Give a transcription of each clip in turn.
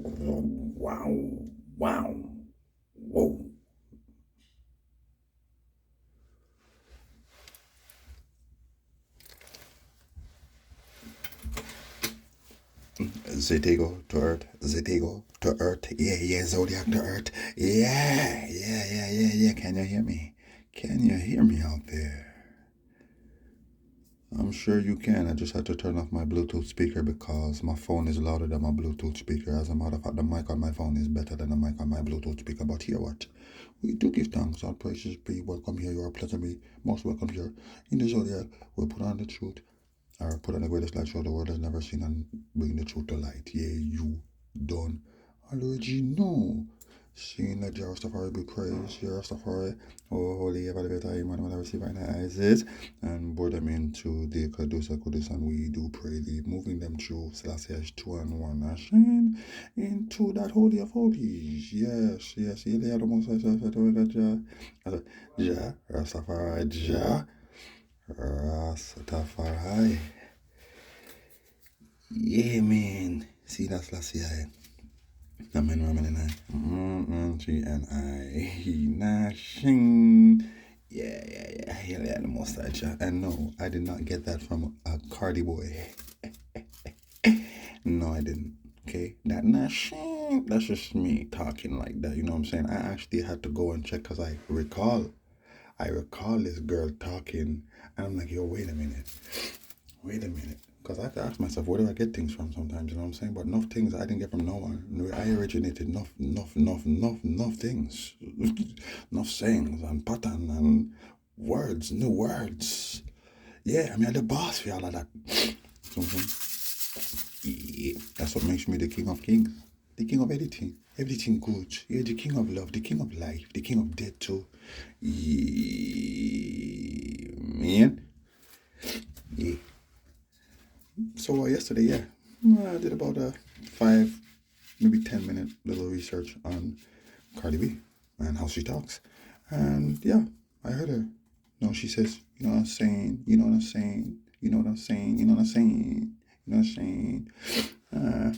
Wow, wow, whoa. Zetigo to Earth, Zetigo to Earth. Yeah, yeah, Zodiac to Earth. Yeah, yeah, yeah, yeah, yeah. Can you hear me? Can you hear me out there? I'm sure you can. I just had to turn off my Bluetooth speaker because my phone is louder than my Bluetooth speaker. As a matter of fact, the mic on my phone is better than the mic on my Bluetooth speaker. But hear what? We do give thanks. All praises be. Welcome here. You are pleasantly most welcome here. In the Zodiac, we'll put on the truth or put on the greatest light show the world has never seen and bring the truth to light. Yeah, you done already know. Seeing that Jah Rastafari be praised, Jah Rastafari, oh holy ever the better Emmanuel I receive in Isis, and brought them into the Kadusa Kudus, and we do pray thee, moving them through Selassie 2 and 1 nation into that holy of holies. Yes, yes, Ilya the Most High Jah, Jah Rastafari, Jah Rastafari. Yeah, man. See, that's last year. Amen, Ramen and I. She and I. Nashing. Yeah, the most I chat. And no, I did not get that from a Cardi boy. No, I didn't. Okay, that nashing. That's just me talking like that. You know what I'm saying? I actually had to go and check because I recall this girl talking, and I'm like, yo, wait a minute. Wait a minute. Because I have to ask myself, where do I get things from sometimes, you know what I'm saying? But enough things I didn't get from no one. I originated enough things. Enough sayings and pattern and words, new words. Yeah, I mean, I'm the boss for all of that. Yeah, that's what makes me the king of kings. The king of everything. Everything good. Yeah, the king of love, the king of life, the king of death too. Yeah, man. Yeah. So yesterday, yeah, I did about a 5, maybe 10 minute little research on Cardi B and how she talks, and yeah, I heard her. You know, she says, you know what I'm saying, you know what I'm saying, you know what I'm saying, you know what I'm saying, you know what I'm saying. Uh,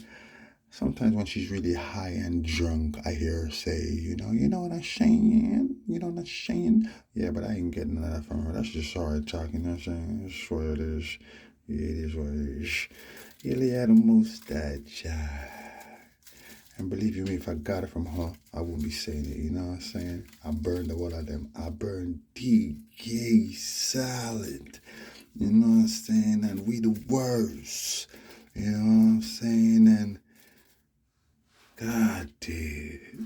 Sometimes when she's really high and drunk, I hear her say, you know what I'm saying, you know what I'm saying. Yeah, but I ain't getting none of that from her. That's just sorry talking. You know what I'm saying. It's what it is. Yeah, it is what it is. Really had a mustache. And believe you me, if I got it from her, I wouldn't be saying it. You know what I'm saying? I burned the one of them. I burned DK Salad. You know what I'm saying? And we the worst. You know what I'm saying? And God, dude.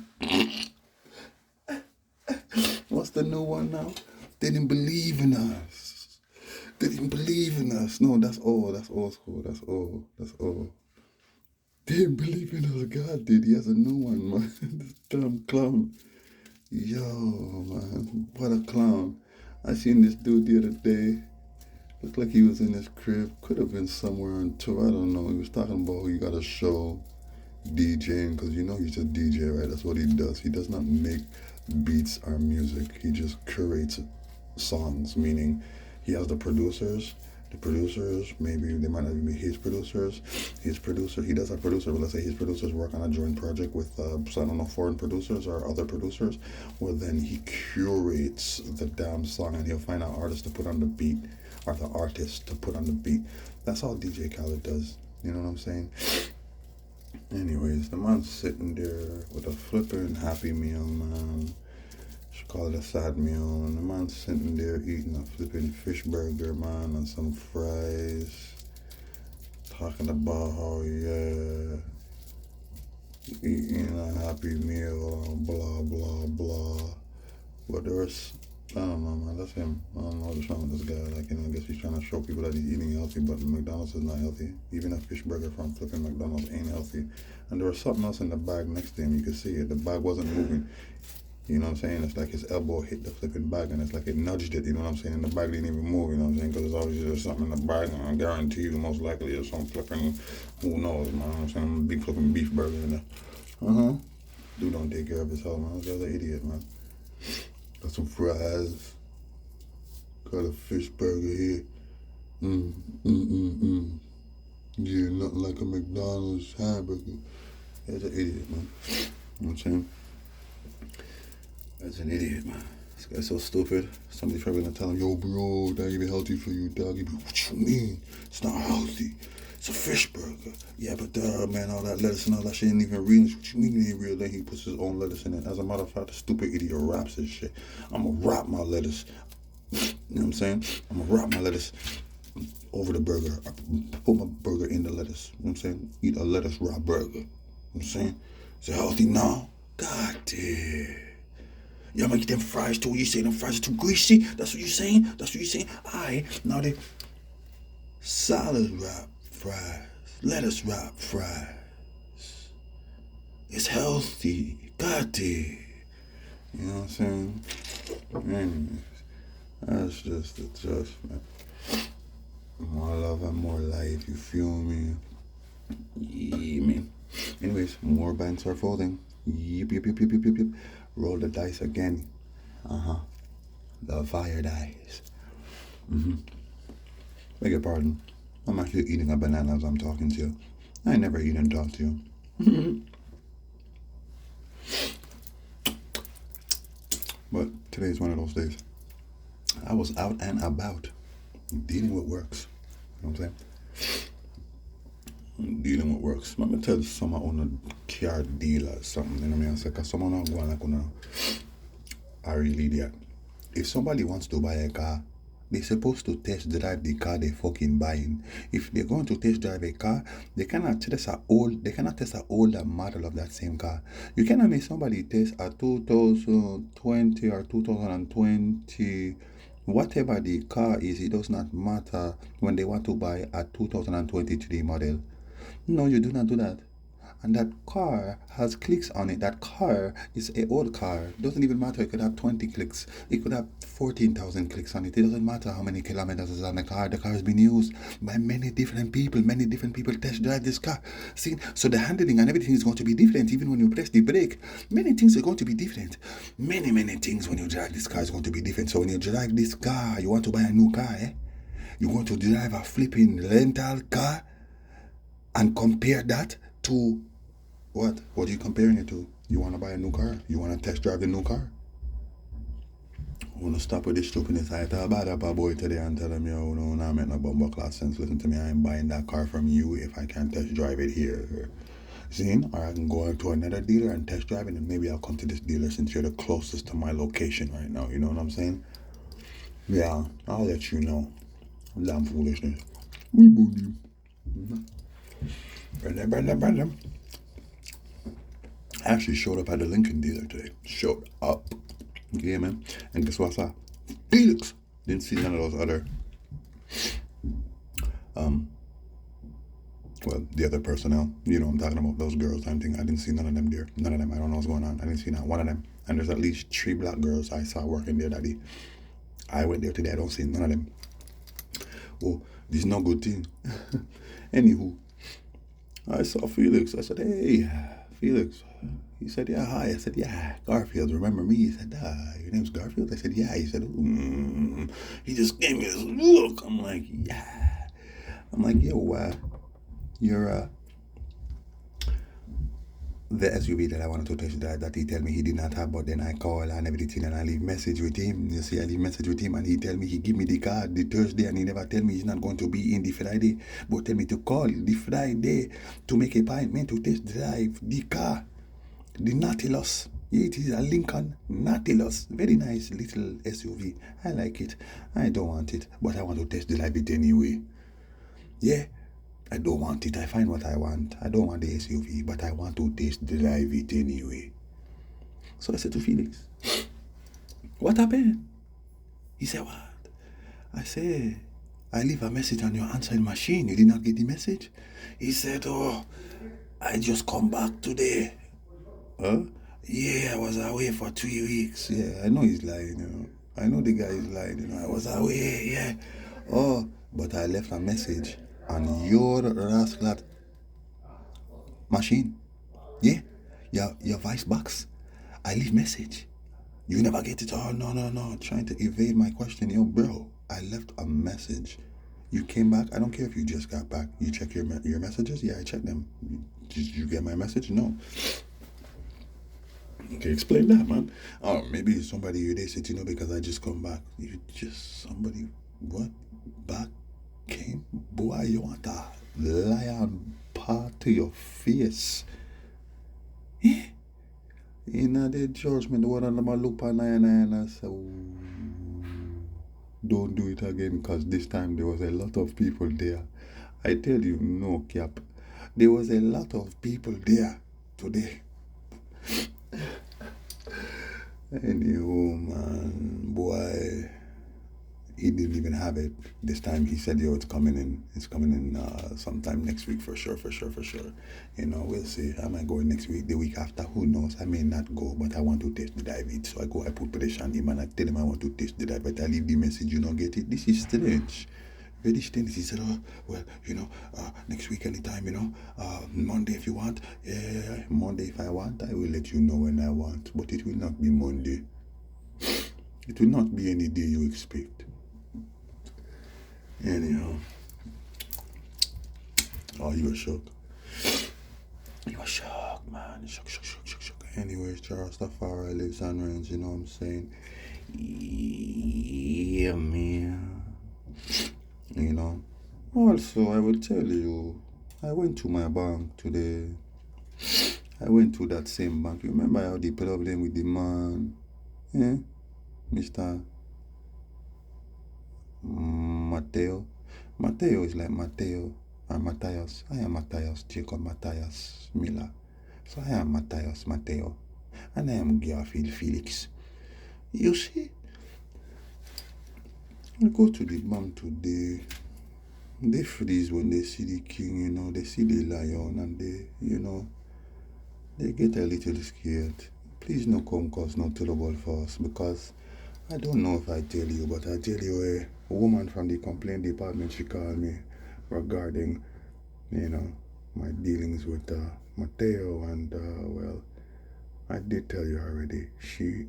What's the new one now? They didn't believe in us. They didn't believe in us. No, that's all. That's old school. That's all. That's all. They didn't believe in us. God did. He has a new one, man. This damn clown. Yo, man. What a clown. I seen this dude the other day. Looked like he was in his crib. Could have been somewhere on tour. I don't know. He was talking about he got a show DJing because you know he's a DJ, right? That's what he does. He does not make beats or music. He just curates songs, meaning he has the producers. The producers, maybe they might not even be his producers. His producer, he does have producer, but let's say his producers work on a joint project with, so I don't know, foreign producers or other producers. Well, then he curates the damn song and he'll find out artists to put on the beat or the artist to put on the beat. That's all DJ Khaled does. You know what I'm saying? Anyways, the man's sitting there with a flippin' happy meal, man. She call it a sad meal, and the man's sitting there eating a flippin' fish burger, man, and some fries. Talking about how, yeah, eating a happy meal, blah, blah, blah. But there's, I don't know, man, that's him. I don't know what's wrong with this guy. Like, I guess he's trying to show people that he's eating healthy, but McDonald's is not healthy. Even a fish burger from flipping McDonald's ain't healthy. And there was something else in the bag next to him. You could see it. The bag wasn't moving. You know what I'm saying? It's like his elbow hit the flipping bag and it's like it nudged it, you know what I'm saying? And the bag didn't even move, you know what I'm saying? Because it's obviously there's something in the bag and I guarantee you most likely there's some flipping, who knows, man, you know what I'm saying? Big flipping beef burger in there. Uh-huh. Dude don't take care of his health, man. This guy's an idiot, man. Got some fries. Got a fish burger here. Mm. Yeah, nothing like a McDonald's hamburger. He's an idiot, man. You know what I'm saying? That's an idiot, man. This guy's so stupid. Somebody's probably gonna tell him, yo, bro, that ain't even healthy for you, dog. He'd be, what you mean? It's not healthy. It's a fish burger. Yeah, but man, all that lettuce and all that shit ain't even real. What you mean it ain't real? Then he puts his own lettuce in it. As a matter of fact, the stupid idiot wraps his shit. I'm gonna wrap my lettuce. You know what I'm saying? I'm gonna wrap my lettuce over the burger. I put my burger in the lettuce. You know what I'm saying? Eat a lettuce wrap burger. You know what I'm saying? Is it healthy now? God damn. Y'all make them fries too. You say them fries are too greasy? That's what you saying? That's what you saying? Alright, now they salad wrap fries, lettuce wrap fries. It's healthy. God damn. You know what I'm saying? Anyways, that's just the adjustment. More love and more life, you feel me? Yeah, man. Anyways, more banks are folding. Yep, yep, yep, yep, yep, yep, yep. Roll the dice again. The fire dice. Beg your pardon. I'm actually eating a banana as I'm talking to you. I never eat and talk to you. But today's one of those days. I was out and about dealing with works. You know what I'm saying? Dealing with works. Let me tell someone on a car deal or something. You know what I mean? It's like someone not going like on a real idiot. If somebody wants to buy a car, they're supposed to test drive the car they fucking buying. If they're going to test drive a car, they cannot test an older model of that same car. You cannot make somebody test a 2020 or 2020, whatever the car is. It does not matter when they want to buy a 2023 model. No, you do not do that. And that car has clicks on it. That car is an old car. It doesn't even matter. It could have 20 clicks. It could have 14,000 clicks on it. It doesn't matter how many kilometers is on the car. The car has been used by many different people. Many different people test drive this car. See, so the handling and everything is going to be different. Even when you press the brake, many things are going to be different. Many things when you drive this car is going to be different. So when you drive this car, you want to buy a new car, eh? You want to drive a flipping rental car and compare that to what? What are you comparing it to? You want to buy a new car? You want to test drive the new car? I want to stop with this stupidness. I thought about that boy today and tell him, yo, no, I make no bumper class sense. Listen to me, I ain't buying that car from you if I can't test drive it here. See? Or I can go to another dealer and test drive it, and maybe I'll come to this dealer since you're the closest to my location right now. You know what I'm saying? Yeah, I'll let you know. Damn foolishness. We booty. Brandon. I actually showed up at the Lincoln dealer today. Showed up. Yeah, man. And guess what I saw? Felix. Didn't see none of those other, the other personnel. You know what I'm talking about, those girls. I didn't see none of them there. None of them. I don't know what's going on. I didn't see not one of them. And there's at least 3 black girls I saw working there that day. I went there today. I don't see none of them. Oh, this is no good thing. Anywho, I saw Felix. I said, hey, Felix. He said, yeah, hi. I said, yeah, Garfield, remember me? He said, your name's Garfield? I said, yeah. He said, he just gave me this look. I'm like, yeah. I'm like, yo, you're the SUV that I wanted to test drive that he tell me he did not have, but then I call and everything and I leave message with him. You see, I leave message with him and he tell me he give me the card the Thursday and he never tell me he's not going to be in the Friday, but tell me to call the Friday to make an appointment to test drive the car. The Nautilus. Yeah, it is a Lincoln Nautilus. Very nice little SUV. I like it. I don't want it, but I want to test drive it anyway. Yeah, I don't want it. I find what I want. I don't want the SUV, but I want to test drive it anyway. So I said to Felix, what happened? He said, what? I said, I leave a message on your answering machine. You did not get the message? He said, oh, I just come back today. Huh? Yeah, I was away for 3 weeks. Yeah, I know he's lying, you know. I know the guy is lying, you know. I was away, yeah. Oh, but I left a message on your rascal machine. Yeah, your voice box. I leave message. You never get it. Oh, no. Trying to evade my question. Yo, bro, I left a message You came back. I don't care if you just got back. You check your messages. Yeah, I checked them. Did you get my message? No. Okay, explain that, man. Oh, maybe somebody you they said, because I just come back. You just somebody what back came? Boy, you want a lion paw to your face. In the judgment, one of them a look on and I say, "Ooh, don't do it again," because this time there was a lot of people there. I tell you, no cap. There was a lot of people there today. Anywho, man, boy, he didn't even have it this time. He said, "Yo, it's coming in. It's coming in sometime next week for sure, for sure, for sure." We'll see. I might go next week, the week after. Who knows? I may not go, but I want to taste the dive. So I put pressure on him, and I tell him I want to taste the dive. But I leave the message, get it. This is strange. Very strange. He said, "Oh, well, next week anytime, Monday if you want. Yeah, Monday if I want, I will let you know when I want. But it will not be Monday. It will not be any day you expect." Anyhow. Oh, you were shocked. You were shocked, man. Shock. Anyways, Charles Tafari lives on range, you know what I'm saying? Yeah, man. Also, I will tell you, I went to my bank today. I went to that same bank. You remember how they problem with the man? Yeah? Mr. Mateo. Mateo is like Mateo or Matthias. I am Matthias, Jacob Matthias Miller. So I am Matthias Mateo. And I am Garfield Felix. You see, I go to the bank today. They freeze when they see the king, they see the lion, and they get a little scared. Please no come cause no trouble for us, because I don't know if I tell you, but I tell you, a woman from the complaint department, she called me regarding, my dealings with Mateo, and well, I did tell you already. She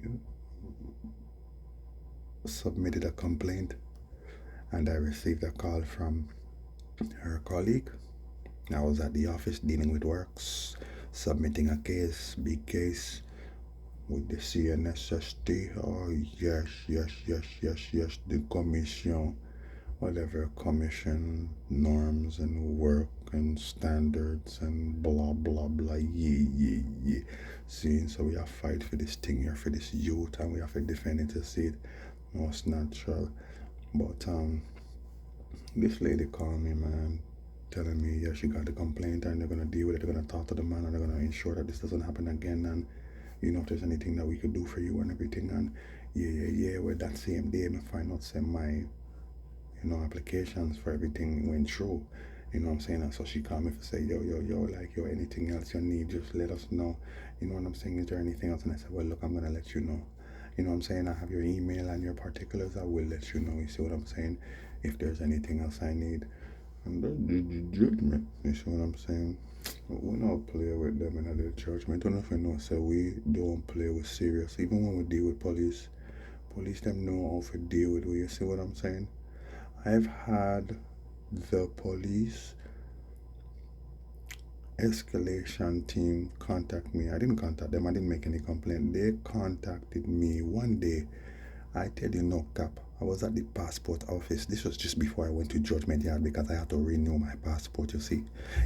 submitted a complaint, and I received a call from her colleague. I was at the office dealing with works, submitting a case, big case, with the CNSST. Oh, yes, the commission, whatever commission norms and work and standards and blah, blah, blah, yeah. See, so we have to fight for this thing here, for this youth, and we have to defend it to see it most natural. But, this lady called me, man, telling me, yeah, she got the complaint and they're going to deal with it. They're going to talk to the man and they're going to ensure that this doesn't happen again. And, if there's anything that we could do for you and everything. And, yeah, well, that same day, I find out some my, applications for everything went through. You know what I'm saying? And so she called me to say, yo, anything else you need, just let us know. You know what I'm saying? Is there anything else? And I said, well, look, I'm going to let you know. You know what I'm saying? I have your email and your particulars. I will let you know. You see what I'm saying? If there's anything else I need. And that's the judgment. You see what I'm saying? We don't play with them in the judgment. I don't know if you know, so we don't play with serious. Even when we deal with police them know how to deal with it. You see what I'm saying? I've had the police escalation team contact me. I didn't contact them. I didn't make any complaint. They contacted me one day. I tell you no cap. I was at the passport office. This was just before I went to Judgment Yard because I had to renew my passport, you see.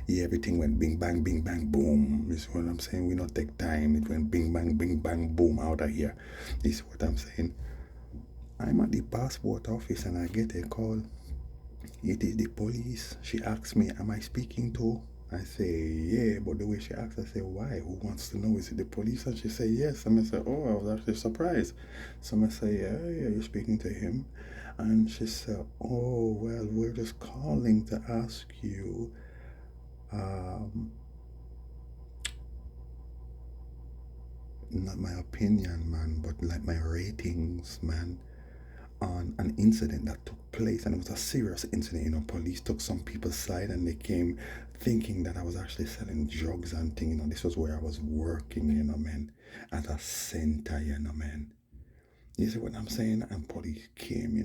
Yeah, everything went bing, bang, boom. You see what I'm saying? We not take time. It went bing, bang, boom out of here. You see what I'm saying? I'm at the passport office and I get a call. It is the police. She asks me, am I speaking to? I say, yeah, but the way she asks, I say, why? Who wants to know? Is it the police? And she say, yes. And I say, oh, I was actually surprised. So I say, yeah, you're speaking to him. And she said, oh, well, we're just calling to ask you, not my opinion, man, but like my ratings, man, on an incident that took place, and it was a serious incident. Police took some people's side and they came thinking that I was actually selling drugs and things. This was where I was working, man, at a center, man. You see what I'm saying? And police came,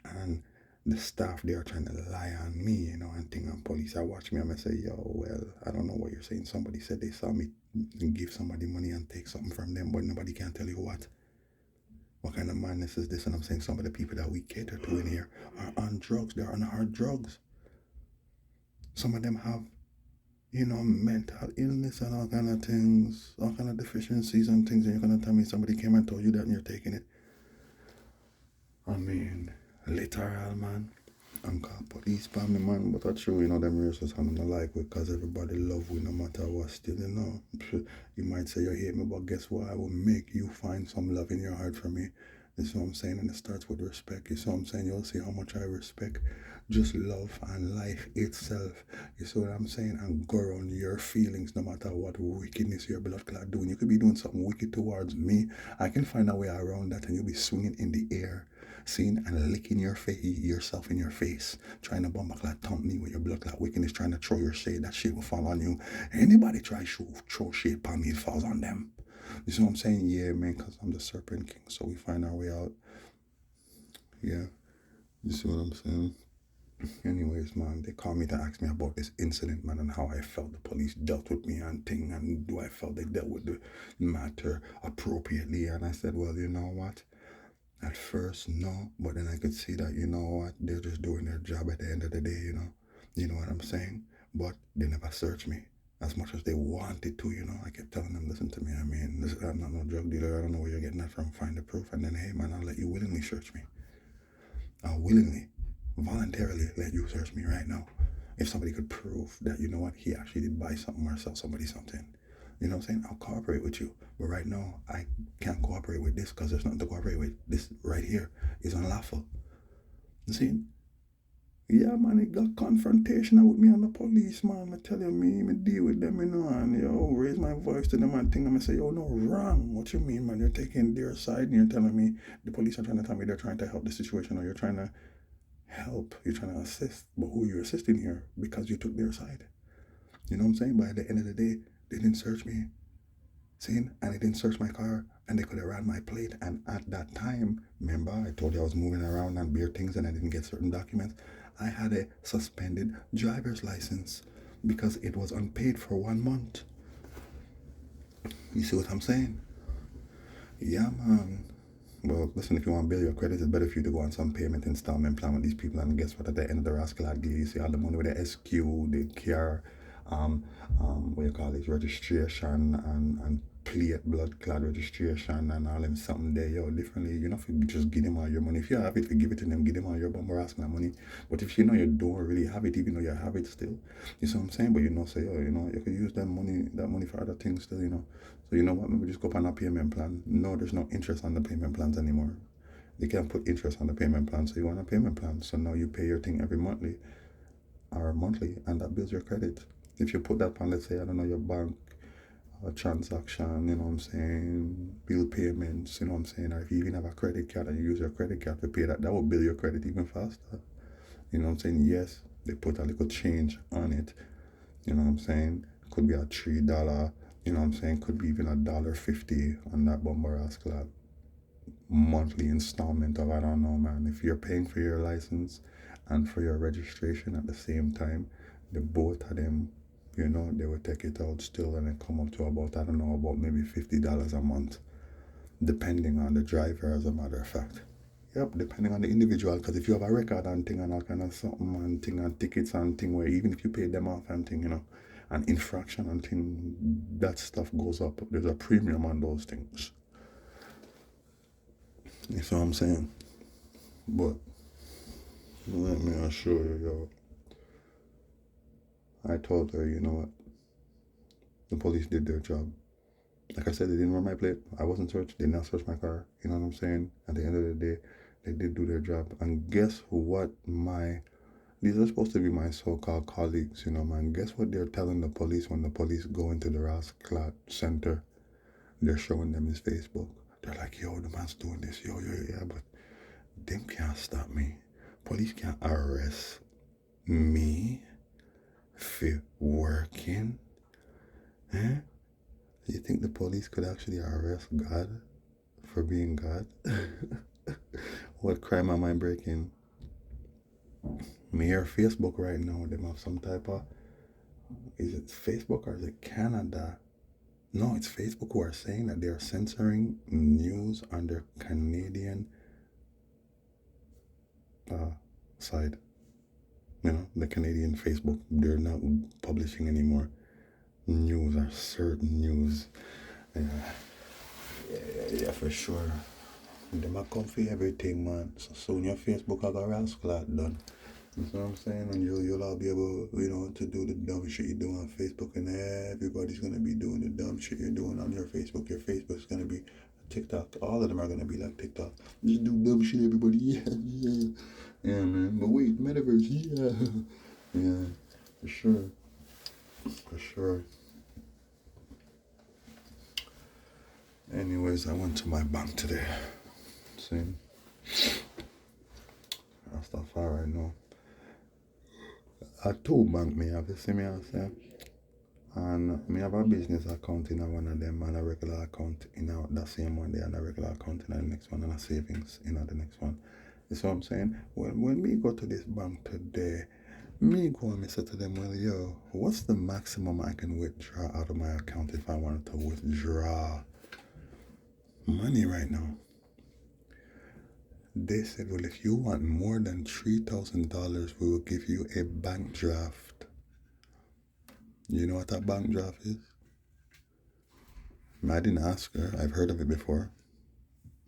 and the staff they are trying to lie on me, and thing and police. I watch me and I say, yo, well, I don't know what you're saying. Somebody said they saw me give somebody money and take something from them, but nobody can tell you what. What kind of madness is this? And I'm saying some of the people that we cater to in here are on drugs. They're on hard drugs. Some of them have, mental illness and all kind of things, all kind of deficiencies and things. And you're gonna tell me somebody came and told you that and you're taking it. I mean, literal, man. I'm called police family, man, but that's true, them races and I like it because everybody love we no matter what still, You might say you hate me, but guess what? I will make you find some love in your heart for me. You see what I'm saying? And it starts with respect. You see what I'm saying? You'll see how much I respect just love and life itself. You see what I'm saying? And go around your feelings no matter what wickedness your blood clot doing. You could be doing something wicked towards me. I can find a way around that and you'll be swinging in the air. Seeing and licking yourself in your face, trying to bomb clot thump me with your blood clot wickedness, trying to throw your shade, that shit will fall on you. Anybody try to throw shade upon me, it falls on them. You see what I'm saying? Yeah, man, because I'm the Serpent King, so we find our way out. Yeah, you see what I'm saying? Anyways, man, they called me to ask me about this incident, man, and how I felt the police dealt with me and thing, and do I felt they dealt with the matter appropriately. And I said, well, you know what? At first, no, but then I could see that, you know what, they're just doing their job at the end of the day, You know what I'm saying? But they never searched me as much as they wanted to, I kept telling them, listen to me, I'm not no drug dealer. I don't know where you're getting that from. Find the proof. And then, hey, man, I'll let you willingly search me. I'll willingly, voluntarily let you search me right now. If somebody could prove that, you know what, he actually did buy something or sell somebody something. You know what I'm saying? I'll cooperate with you. But right now, I can't cooperate with this because there's nothing to cooperate with. This right here is unlawful. You see? Yeah, man, it got confrontational with me and the police, man. I tell you, me deal with them, and raise my voice to them and thing. I'm say, yo, no, wrong. What you mean, man? You're taking their side and you're telling me the police are trying to tell me they're trying to help the situation, or you're trying to help, you're trying to assist. But who you're assisting here? Because you took their side. You know what I'm saying? By the end of the day, they didn't search me. And they didn't search my car, and they could have ran my plate. And at that time, remember, I told you I was moving around and beer things and I didn't get certain documents. I had a suspended driver's license because it was unpaid for 1 month. You see what I'm saying? Yeah, man. Well, listen, if you want to build your credit, it's better for you to go on some payment installment plan with these people. And guess what? At the end of the rascal deal, you see all the money with the SQ, the car, what you call it, registration and plate, blood clot registration and all them something there, differently. You know, if you just give them all your money. If you have it, you give it to them, give them all your bumper asking that money. But if you know you don't really have it, even though you have it still, you see what I'm saying? But say, you could use that money for other things still, So you know what, maybe just go up on a payment plan. No, there's no interest on the payment plans anymore. They can't put interest on the payment plan, so you want a payment plan. So now you pay your thing every monthly, and that builds your credit. If you put that on, let's say, I don't know, your bank transaction, you know what I'm saying, bill payments, you know what I'm saying, or if you even have a credit card and you use your credit card to pay that will build your credit even faster. You know what I'm saying? Yes, they put a little change on it. You know what I'm saying? Could be a $3, you know what I'm saying? Could be even $1.50 on that bumper ass club monthly installment of, I don't know, man. If you're paying for your license and for your registration at the same time, the both of them, they will take it out still and then come up to about, I don't know, about maybe $50 a month, depending on the driver, as a matter of fact. Yep, depending on the individual, because if you have a record and thing and all kind of something and thing and tickets and thing, where even if you pay them off and thing, an infraction and thing, that stuff goes up. There's a premium on those things. You see what I'm saying? But let me assure you, I told her, you know what? The police did their job. Like I said, they didn't run my plate. I wasn't searched. They did not search my car. You know what I'm saying? At the end of the day, they did do their job. And guess what? These are supposed to be my so-called colleagues, man. Guess what they're telling the police when the police go into the Rasclat Center? They're showing them his Facebook. They're like, yo, the man's doing this. Yo, yeah, but them can't stop me. Police can't arrest me for working. Eh? You think the police could actually arrest God for being God? What crime am I breaking? Me hear Facebook right now, they have some type of, is it Facebook or is it Canada? No, it's Facebook who are saying that they are censoring news on their Canadian side. You know, the Canadian Facebook, they're not publishing anymore news or certain news. Yeah, yeah, for sure. Them a come for everything, man. So soon your Facebook I got rascal done. You know what I'm saying? And you'll all be able, to do the dumb shit you do on Facebook, and everybody's gonna be doing the dumb shit you're doing on your Facebook. Your Facebook's gonna be TikTok. All of them are gonna be like TikTok. Just do dumb shit, everybody. Yeah, yeah, yeah, man. But wait, metaverse, yeah, yeah, for sure, for sure. Anyways, I went to my bank today. See, that's stuff I know. I told bank me, have you seen me? I say. And me have a business account in one of them and a regular account in that same one there and a regular account in the next one and a savings in the next one. You see what I'm saying? When me go to this bank today, me go and me say to them, well, yo, what's the maximum I can withdraw out of my account if I wanted to withdraw money right now? They said, well, if you want more than $3,000, we will give you a bank draft. You know what a bank draft is? I didn't ask her. I've heard of it before.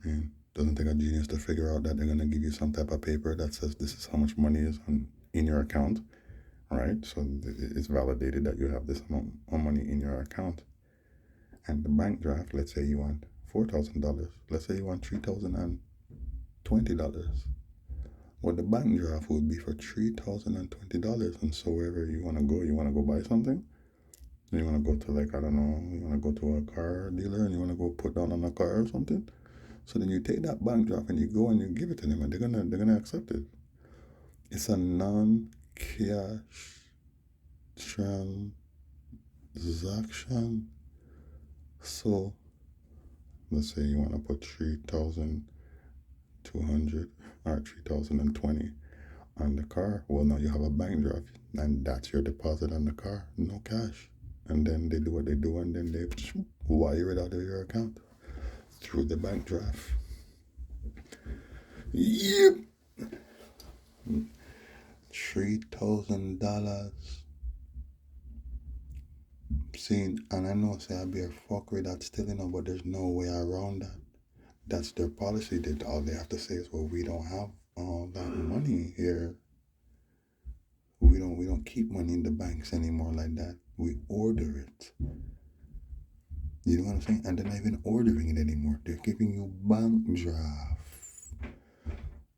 And doesn't take a genius to figure out that they're going to give you some type of paper that says this is how much money is in your account, right? So it's validated that you have this amount of money in your account. And the bank draft, let's say you want $4,000. Let's say you want $3,020. Well, the bank draft would be for $3,020. And so wherever you want to go buy something. You want to go to, like, I don't know, you want to go to a car dealer and you want to go put down on a car or something. So then you take that bank draft and you go and you give it to them and they're gonna accept it. It's a non-cash transaction. So let's say you want to put 3,200 or 3,020 on the car. Well, now you have a bank draft and that's your deposit on the car, no cash. And then they do what they do and then they wire it out of your account through the bank draft. Yep. $3,000. See, and I know say I be a fuckery that's still but there's no way around that. That's their policy. All they have to say is, well, we don't have all that money here. We don't keep money in the banks anymore like that. We order it. You know what I'm saying? And they're not even ordering it anymore. They're giving you bank draft.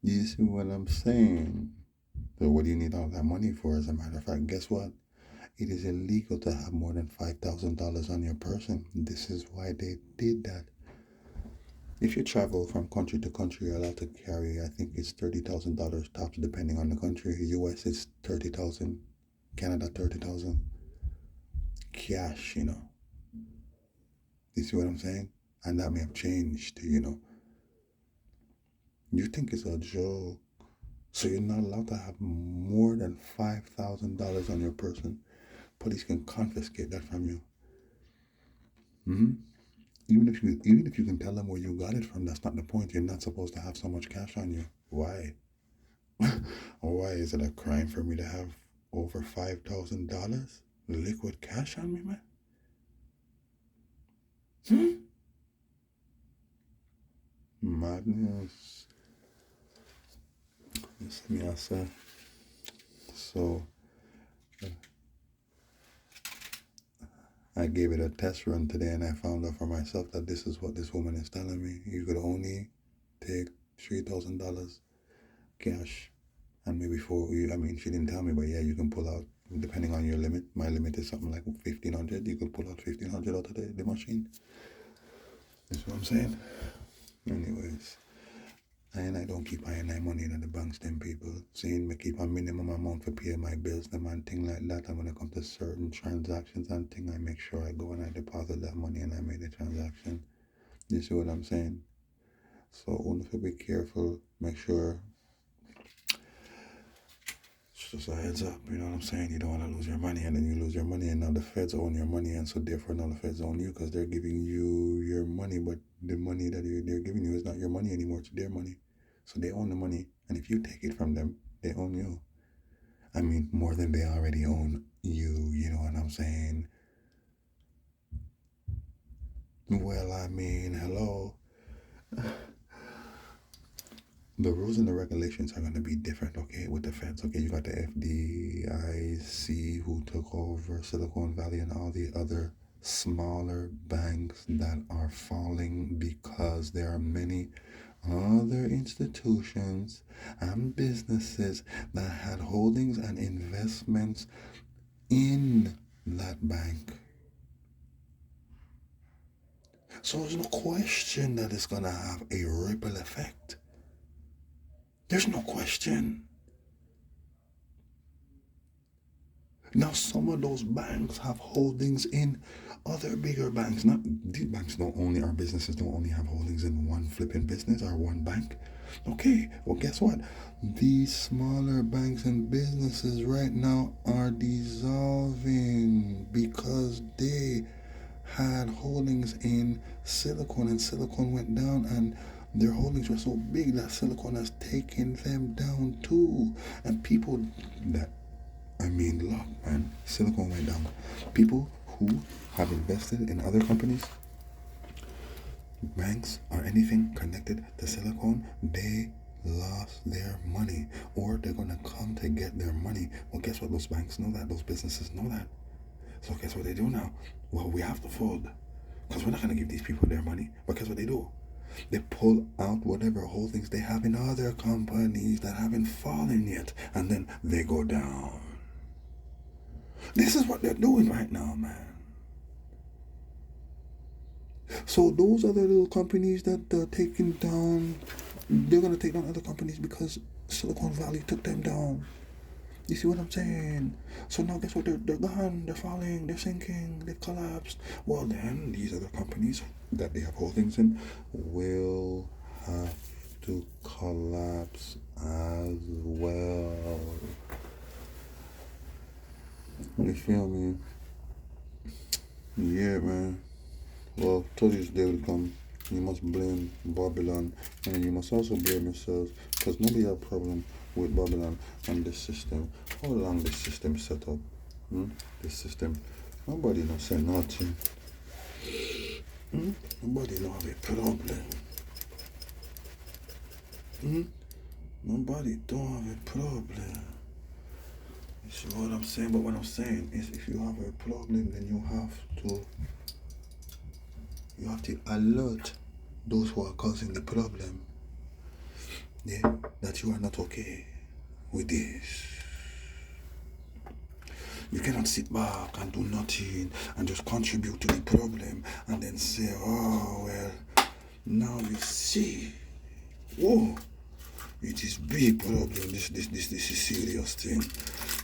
You see what I'm saying? So what do you need all that money for? As a matter of fact, guess what? It is illegal to have more than $5,000 on your person. This is why they did that. If you travel from country to country, you're allowed to carry, I think it's $30,000 tops, depending on the country. US is 30,000, Canada 30,000. Cash, You see what I'm saying? And that may have changed, You think it's a joke. So you're not allowed to have more than $5,000 on your person. Police can confiscate that from you. Mm-hmm. Even if you can tell them where you got it from, that's not the point. You're not supposed to have so much cash on you. Why? Why is it a crime for me to have over $5,000 liquid cash on me, man? Madness. Yes, me I say. So I gave it a test run today and I found out for myself that this is what this woman is telling me. You could only take $3,000 cash. And maybe she didn't tell me, but yeah, you can pull out, depending on your limit. My limit is something like 1,500. You could pull out 1,500 out of the machine. That's what I'm saying. Anyways, I don't keep I money in the banks, them people. Seeing me keep a minimum amount for pay my bills, them and thing like that. And when it comes to certain transactions and thing, I make sure I go and I deposit that money and I make the transaction. You see what I'm saying? So only to be careful, make sure Just a heads up, you know what I'm saying? You don't want to lose your money, and then you lose your money, and now the feds own your money, and so therefore now the feds own you because they're giving you your money, but the money that they're giving you is not your money anymore, it's their money. So they own the money, and if you take it from them, they own you. I mean, more than they already own you, you know what I'm saying? Well, I mean, hello. The rules and the regulations are going to be different, okay, with the feds. Okay, you got the FDIC who took over Silicon Valley and all the other smaller banks that are falling because there are many other institutions and businesses that had holdings and investments in that bank. So there's no question that it's going to have a ripple effect. There's no question. Now, some of those banks have holdings in other bigger banks. Not these banks don't only, our businesses don't only have holdings in one flipping business or one bank. Okay, well, guess what? These smaller banks and businesses right now are dissolving because they had holdings in Silicon, and Silicon went down, and their holdings were so big that Silicon has taken them down too. And people that look, man, Silicon went down. People who have invested in other companies, banks, or anything connected to Silicon, they lost their money, or they're gonna come to get their money. Well, guess what? Those banks know that. Those businesses know that. So guess what they do now? Well, we have to fold because we're not gonna give these people their money. But guess what they do? They pull out whatever holdings they have in other companies that haven't fallen yet, and then they go down. This is what they're doing right now, man. So those other little companies that are taking down, they're gonna take down other companies because Silicon Valley took them down. You see what I'm saying? So now guess what? They're gone, they're falling, they're sinking, they've collapsed. Well then, these other companies that they have holdings in will have to collapse as well. You feel me? Yeah, man. Well, till this day will come, you must blame Babylon, and you must also blame yourselves, because nobody have a problem with Babylon and this system. How long this system set up? This system, nobody no say nothing. Nobody no have a problem. Nobody don't have a problem. You see what I'm saying? But what I'm saying is, if you have a problem, then you have to alert those who are causing the problem, yeah, that you are not okay with this. You cannot sit back and do nothing and just contribute to the problem and then say, oh, well, now you see, whoa, it is big problem, this is serious thing.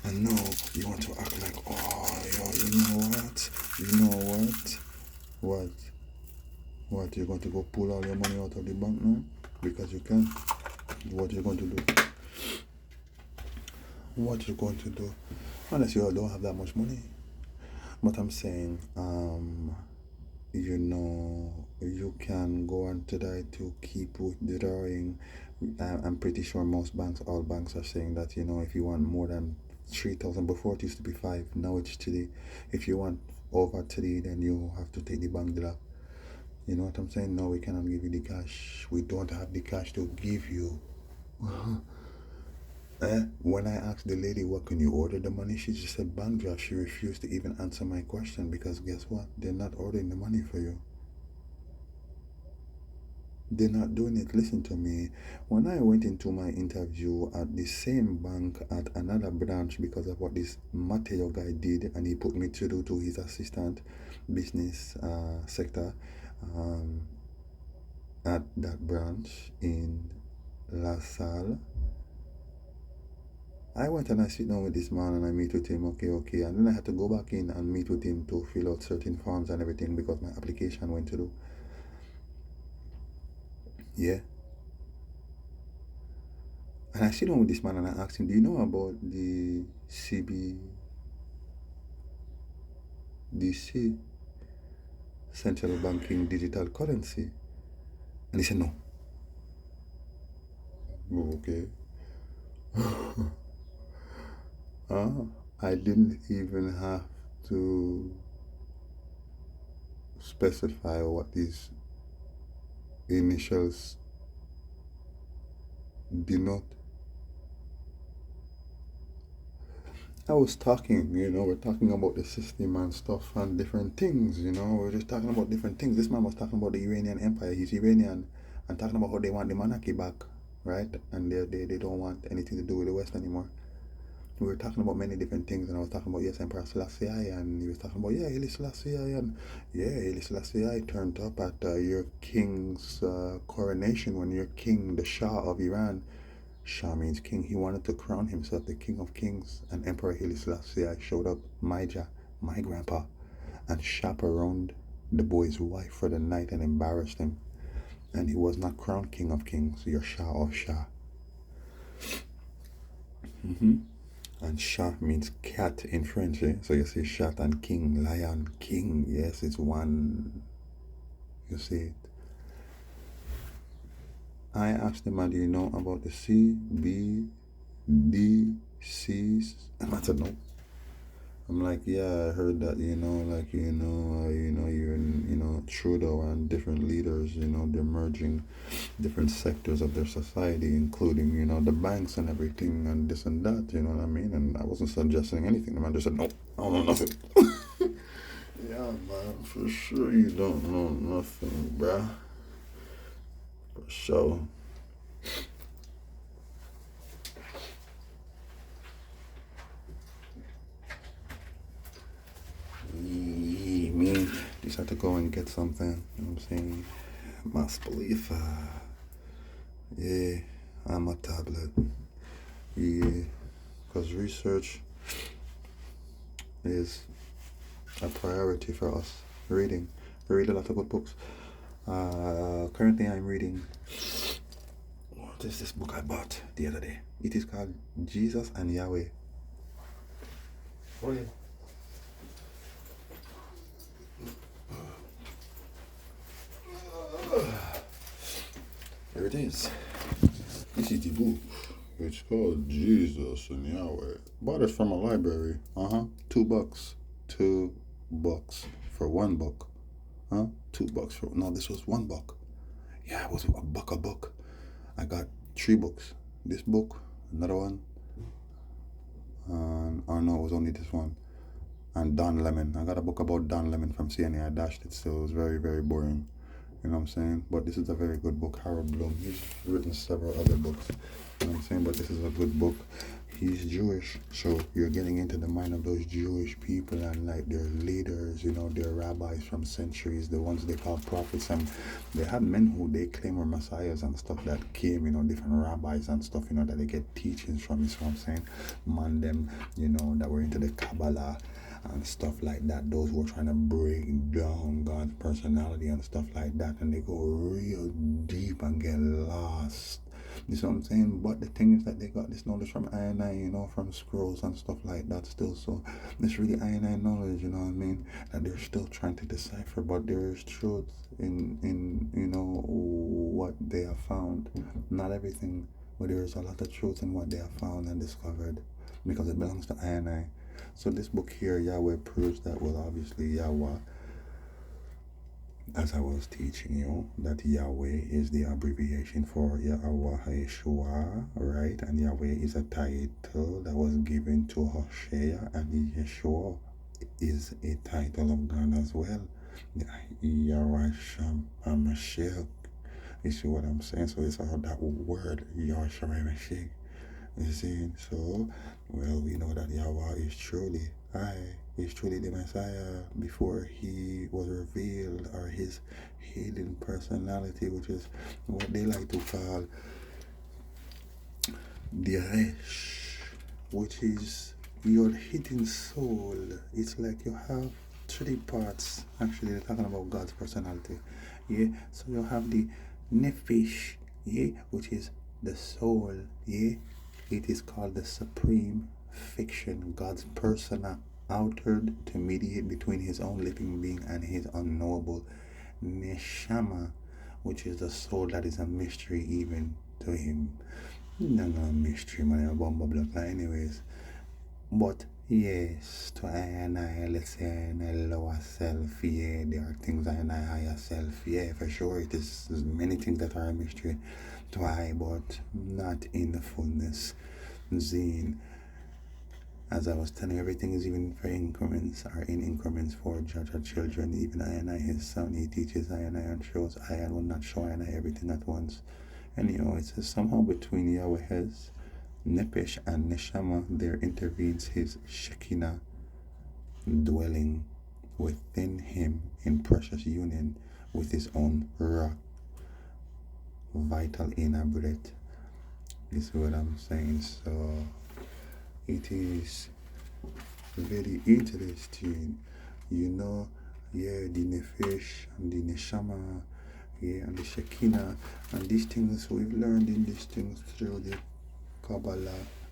And now you want to act like, oh, yo, you know what? What, you're going to go pull all your money out of the bank now? Because you can. What you're going to do? What you're going to do? Unless you don't have that much money. But I'm saying, you can go on today to keep withdrawing. I'm pretty sure all banks are saying that, if you want more than 3,000, before it used to be 5, now it's 3. If you want over 3, then you have to take the bank drop. You know what I'm saying? No, we cannot give you the cash. We don't have the cash to give you. When I asked the lady, what can you order the money? She just said bank draft. She refused to even answer my question because guess what? They're not ordering the money for you. They're not doing it. Listen to me. When I went into my interview at the same bank at another branch because of what this Mateo guy did, and he put me through to his assistant business sector at that branch in La Salle. I went and I sit down with this man and I meet with him, okay. And then I had to go back in and meet with him to fill out certain forms and everything because my application went through. Yeah. And I sit down with this man and I asked him, do you know about the CBDC, central banking digital currency? And he said, no. Oh, okay. I didn't even have to specify what these initials denote. I was talking, we're talking about the system and stuff and different things, we're just talking about different things. This man was talking about the Iranian Empire. He's Iranian and talking about how they want the monarchy back, right? And they don't want anything to do with the West anymore. We were talking about many different things, and I was talking about, yes, Emperor Selassie, and he was talking about, yeah, Haile Selassie, and yeah, Haile Selassie turned up at your king's coronation when your king, the Shah of Iran, Shah means king. He wanted to crown himself the king of kings, and Emperor Haile Selassie showed up, my grandpa, and chaperoned the boy's wife for the night and embarrassed him. And he was not crowned king of kings, you're Shah of Shah. And Shah means cat in French, eh? So you see Shat and king, lion, king. Yes, it's one. You see it. I asked him, do you know about the CBDCs? And I said, no. I'm like, yeah, I heard that, Trudeau and different leaders, they're merging different sectors of their society, including, the banks and everything and this and that, you know what I mean? And I wasn't suggesting anything. The man just said, no, I don't know nothing. Yeah, man, for sure you don't know nothing, bruh. For sure. Me, just had to go and get something, you know what I'm saying? Must believe, yeah, I'm a tablet. Yeah, because research is a priority for us. Reading. We read a lot of good books. Currently I'm reading, what is this book I bought the other day? It is called Jesus and Yahweh. Oh yeah. Here it is. This is the book. It's called Jesus and Yahweh. Bought it from a library. $2. $2 for one book. $2 for, no, this was $1. Yeah, it was a book. I got 3 books. This book, another one, and no, it was only this one. And Don Lemon. I got a book about Don Lemon from CNA. I dashed it still. It was very, very boring. You know what I'm saying? But this is a very good book. Harold Bloom. He's written several other books. You know what I'm saying? But this is a good book. He's Jewish. So you're getting into the mind of those Jewish people and like their leaders, their rabbis from centuries, the ones they call prophets. And they had men who they claim were messiahs and stuff that came, different rabbis and stuff, that they get teachings from. You know what I'm saying? Man them, that were into the Kabbalah and stuff like that. Those who are trying to break down God's personality and stuff like that, and they go real deep and get lost. You see what I'm saying? But the thing is that they got this knowledge from I, from scrolls and stuff like that still. So it's really I knowledge, you know what I mean? That they're still trying to decipher, but there is truth in what they have found. Not everything, but there is a lot of truth in what they have found and discovered, because it belongs to I. So this book here, Yahweh, proves that, well, obviously Yahweh, as I was teaching you, that Yahweh is the abbreviation for Yahweh Yeshua, right? And Yahweh is a title that was given to Hoshea, and Yeshua is a title of God as well. Yahweh Shem HaMashiach. You see what I'm saying? So it's all that word, Yahweh Shem HaMashiach. You see, so, well, we know that Yahweh is truly the Messiah before he was revealed, or his hidden personality, which is what they like to call the Resh, which is your hidden soul. It's like you have 3 parts. Actually, they're talking about God's personality. Yeah, so you have the Nephesh, yeah, which is The soul, yeah, it is called the supreme fiction, God's persona altered to mediate between his own living being and his unknowable neshama, which is the soul that is a mystery even to him. No, no mystery, man, a bomb block, anyways. But yes, to I and I, let's say and I lower self, yeah, there are things I and I higher self, yeah, for sure. It is there's many things that are a mystery to I, but not in the fullness. Zine, as I was telling, everything is even for increments, or in increments for judge our children. Even I and I, his son, he teaches I and I and shows I and will not show I and I everything at once. And it says somehow between Yahweh's Nepesh and Neshama, there intervenes his Shekinah, dwelling within him in precious union with his own Ra, vital inner breath. This is what I'm saying. So it is very interesting, yeah, the Nefesh and the Neshama, yeah, and the Shekinah, and these things we've learned in these things through the Kabbalah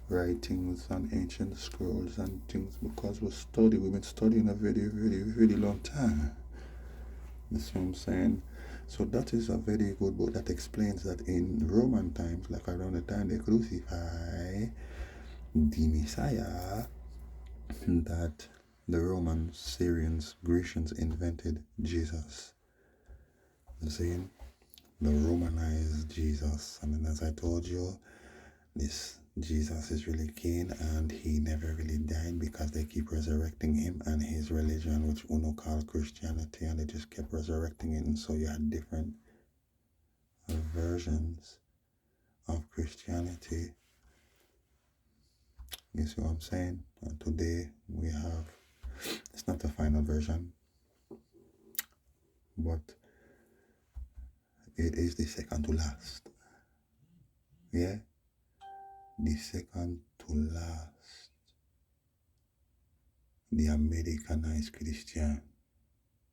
writings and ancient scrolls and things, because we've been studying a very, very, very long time. That's what I'm saying. So that is a very good book that explains that in Roman times, like around the time they crucify the Messiah, that the Romans, Syrians, Grecians invented Jesus. Saying the Romanized Jesus. And then as I told you, this Jesus is really keen and he never really died because they keep resurrecting him and his religion, which Uno called Christianity, and they just kept resurrecting it. And so you had different versions of Christianity. You see what I'm saying? And today we have, it's not the final version, but it is the second to last. Yeah? The second to last. The Americanized Christian.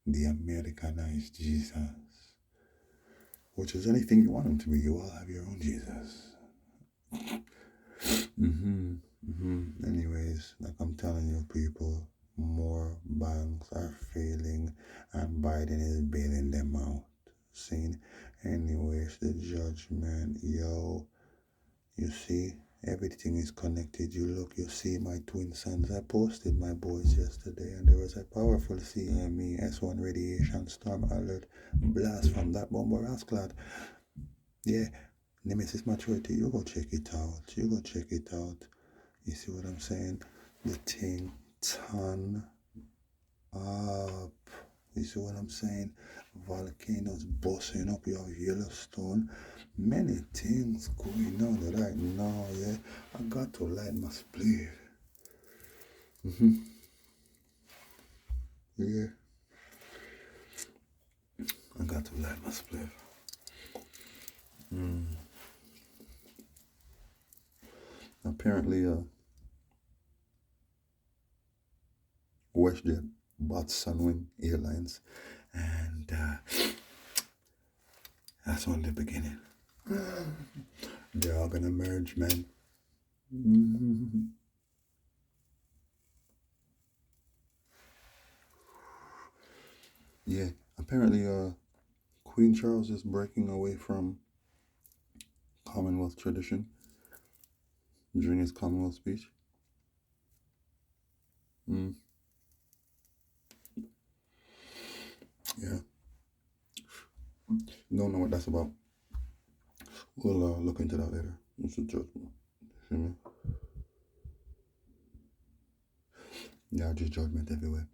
The Americanized Jesus. Which is anything you want him to be. You all have your own Jesus. Anyways, like I'm telling you people, more banks are failing and Biden is bailing them out. Seen? Anyways, the judgment, yo, you see, everything is connected. You see my twin sons. I posted my boys yesterday and there was a powerful CME S1 radiation storm alert blast from that bomber rascal. Yeah, Nemesis maturity, you go check it out. You see what I'm saying? The thing turn up. You see what I'm saying? Volcanoes busting up. You have Yellowstone. Many things going on right now, yeah. I got to light my split. Yeah. I got to light my split. Apparently, WestJet bought Sunwing Airlines, and that's only the beginning. They're all gonna merge, man. Yeah, apparently, Queen Charles is breaking away from Commonwealth tradition during his Commonwealth speech. Yeah, don't know what that's about. We'll look into that later. It's a judgment. See me? Yeah, just judgment everywhere.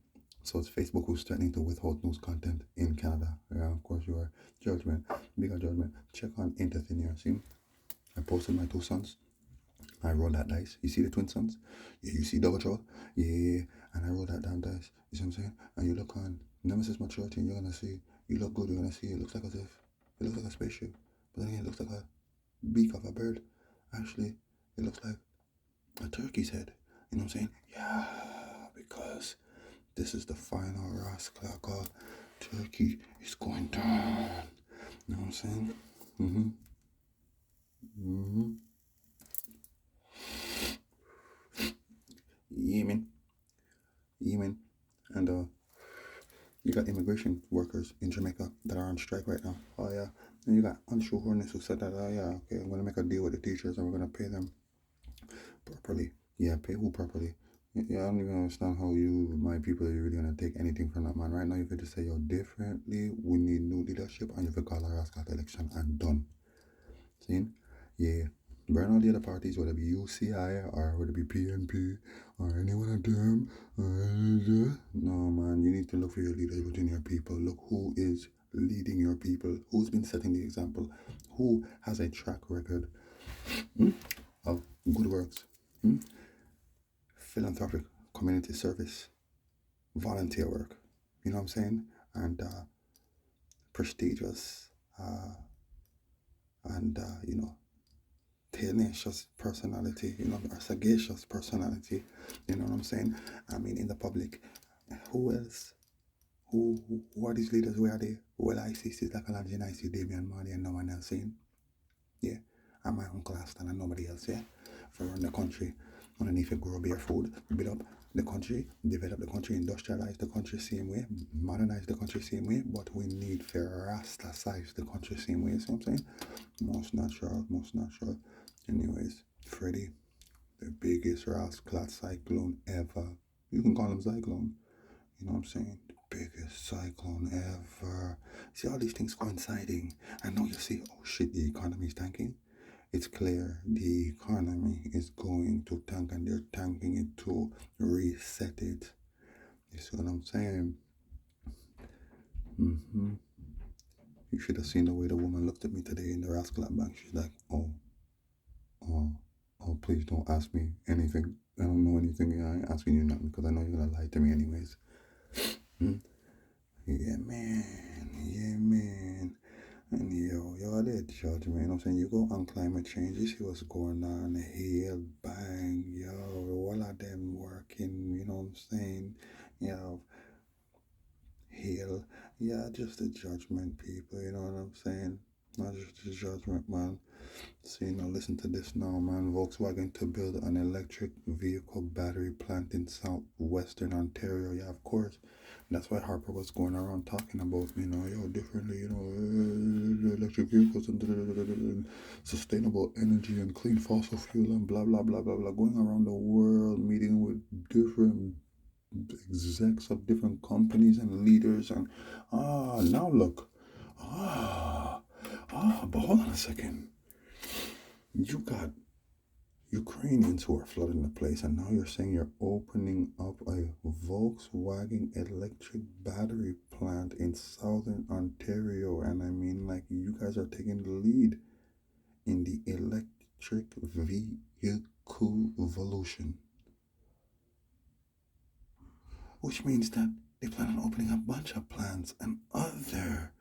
So it's Facebook who's threatening to withhold news content in Canada. Yeah, of course you are. Judgment. Bigger judgment. Check on Interthin here. See? I posted my two sons. I roll that dice. You see the twin sons? Yeah, you see double troll? Yeah. And I roll that damn dice. You see what I'm saying? And you look on Nemesis maturity and you're gonna see, you look good, you're gonna see it looks like as if it looks like a spaceship. But then again, it looks like a beak of a bird. Actually, it looks like a turkey's head. You know what I'm saying? Yeah, because this is the final rascal called Turkey is going down. You know what I'm saying? Mm-hmm. Yemen, Yemen, and you got immigration workers in Jamaica that are on strike right now. Oh yeah, and you got unsure who said that. Oh yeah, okay, I'm gonna make a deal with the teachers and we're gonna pay them properly. Yeah, pay who properly? Yeah, I don't even understand how you, my people, are really gonna take anything from that man. Right now, you could just say, yo, differently, we need new leadership, and you could call a Rascal election and done. See? Yeah. Burn all the other parties, whether it be UCI or whether it be PNP or any one of them. No, man, you need to look for your leaders within your people. Look who is leading your people, who's been setting the example, who has a track record of good works, philanthropic community service, volunteer work, you know what I'm saying? And prestigious and, tenacious personality, or sagacious personality, you know what I'm saying? I mean, in the public, who else? Who are these leaders? Where are they? Well, I see Sister Kalangin, I see Damian Marley, and no one else saying, yeah, and my uncle Aston and nobody else, yeah, for run the country underneath a grow beer food, build up the country, develop the country, industrialize the country same way, modernize the country same way, but we need to rastasize the country same way, see what I'm saying? Most natural, most natural. Anyways, Freddie, the biggest rascal cyclone ever. You can call him cyclone. You know what I'm saying? The biggest cyclone ever. See all these things coinciding. And now you see, oh shit, the economy is tanking. It's clear the economy is going to tank and they're tanking it to reset it. You see what I'm saying? Mm-hmm. You should have seen the way the woman looked at me today in the rascal bank. She's like, oh, oh, please don't ask me anything. I don't know anything. I ain't asking you nothing because I know you're gonna lie to me anyways. Yeah, man. Yeah, man. And yo, that judgment, you know what I'm saying? You go on climate change, you see what's going on, hail, bang, all of them working, you know what I'm saying? Hail, yeah, just the judgment, people, you know what I'm saying? Not just the judgment, man. So, listen to this now, man. Volkswagen to build an electric vehicle battery plant in southwestern Ontario. Yeah, of course. That's why Harper was going around talking about, differently, electric vehicles and sustainable energy and clean fossil fuel and blah, blah, blah, blah, blah. Going around the world, meeting with different execs of different companies and leaders. And, now look. But hold on a second. You got Ukrainians who are flooding the place, and now you're saying you're opening up a Volkswagen electric battery plant in southern Ontario. And I mean, like, you guys are taking the lead in the electric vehicle evolution, which means that they plan on opening a bunch of plants and other,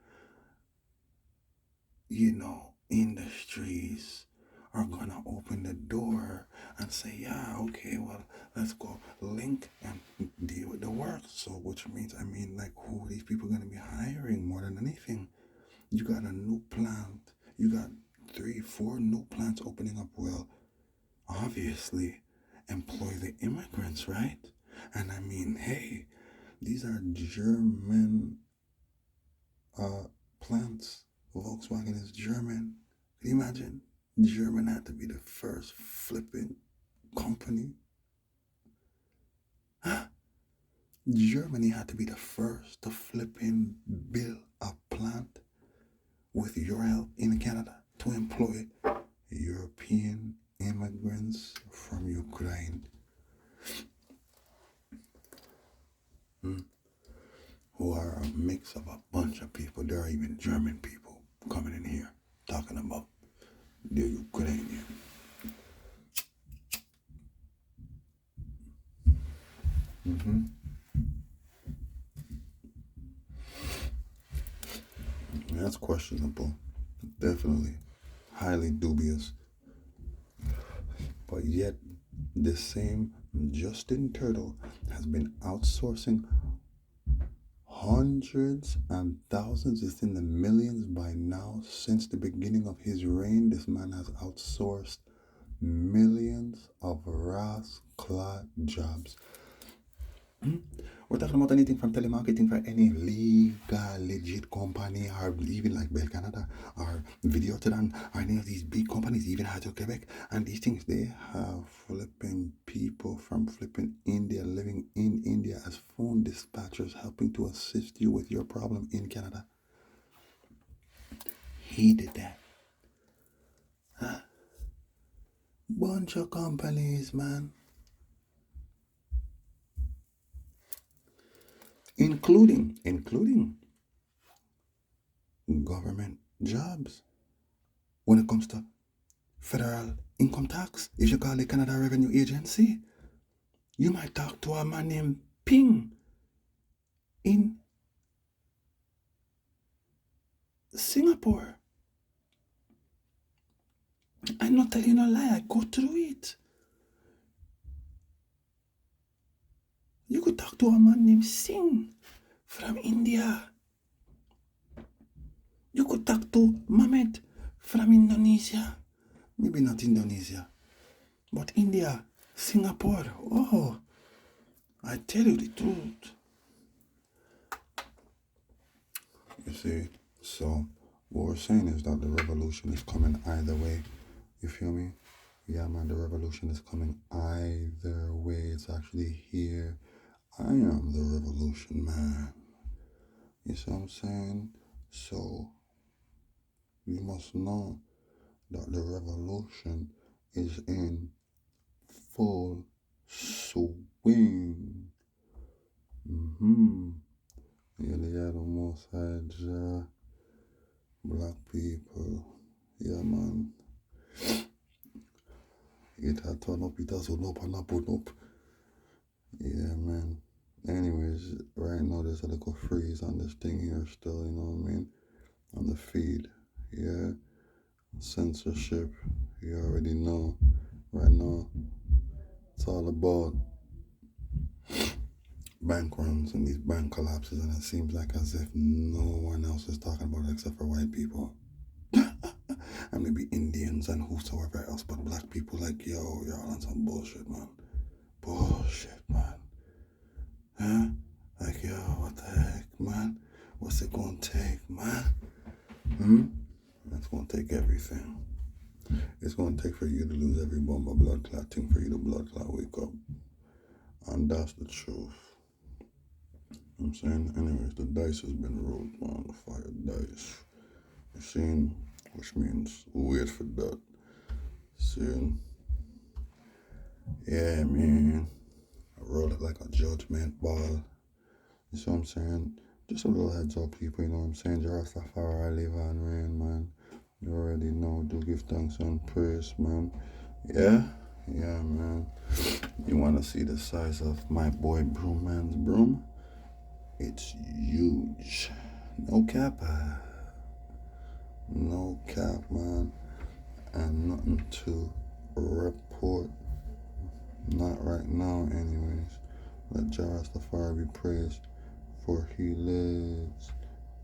industries are gonna open the door and say, yeah, okay, well, let's go link and deal with the work. So, which means, I mean, like, who are these people gonna be hiring more than anything? You got a new plant, you got 3, 4 new plants opening up. Well, obviously, employ the immigrants, right? And I mean, hey, these are German plants. Volkswagen is German. Can you imagine? German had to be the first flipping company. Germany had to be the first to flipping build a plant with your help in Canada to employ European immigrants from Ukraine. Who are a mix of a bunch of people. There are even German people coming in here talking about the Ukrainian. That's questionable. Definitely. Highly dubious. But yet, this same Justin Turtle has been outsourcing hundreds and thousands, it's in the millions by now. Since the beginning of his reign, this man has outsourced millions of ras-clot jobs. We're talking about anything from telemarketing for any legal, legit company, or even like Bell Canada, or Videoton, or any of these big companies, even Hydro Quebec, and these things, they have flipping people from flipping India, living in India as phone dispatchers, helping to assist you with your problem in Canada. He did that. Bunch of companies, man. Including government jobs. When it comes to federal income tax, if you call the Canada Revenue Agency, you might talk to a man named Ping in Singapore. I'm not telling you no lie, I go through it. You could talk to a man named Singh from India. You could talk to Mehmet from Indonesia. Maybe not Indonesia, but India, Singapore. Oh, I tell you the truth. You see, so what we're saying is that the revolution is coming either way. You feel me? Yeah, man, the revolution is coming either way. It's actually here. I am the revolution, man. You see what I'm saying? So, you must know that the revolution is in full swing. Yeah, the most high black people. Yeah, man. It had turn up, it has up and up and up. Yeah, man. Anyways, right now there's a little freeze on this thing here still, you know what I mean? On the feed. Yeah. Censorship. You already know. Right now, it's all about bank runs and these bank collapses, and it seems like as if no one else is talking about it except for white people. And maybe Indians and whosoever else, but black people like, yo, y'all on some bullshit, man. Bullshit, man. Huh? Like, yo, what the heck, man? What's it gonna take, man? It's gonna take everything. It's gonna take for you to lose every bump of blood clotting for you to blood clot wake up. And that's the truth. I'm saying, anyways, the dice has been rolled, man. The fire dice. You seen? Which means wait for that. See? Yeah, man. I roll it like a judgment ball. You see what I'm saying? Just a little heads up, people, you know what I'm saying? Rastafari live and reign, man. You already know, do give thanks and praise, man. Yeah? Yeah, man. You wanna see the size of my boy Broomman's broom? It's huge. No cap. No cap, man. And nothing to report. Not right now, anyways. Let Jah Rastafari be praised, for he lives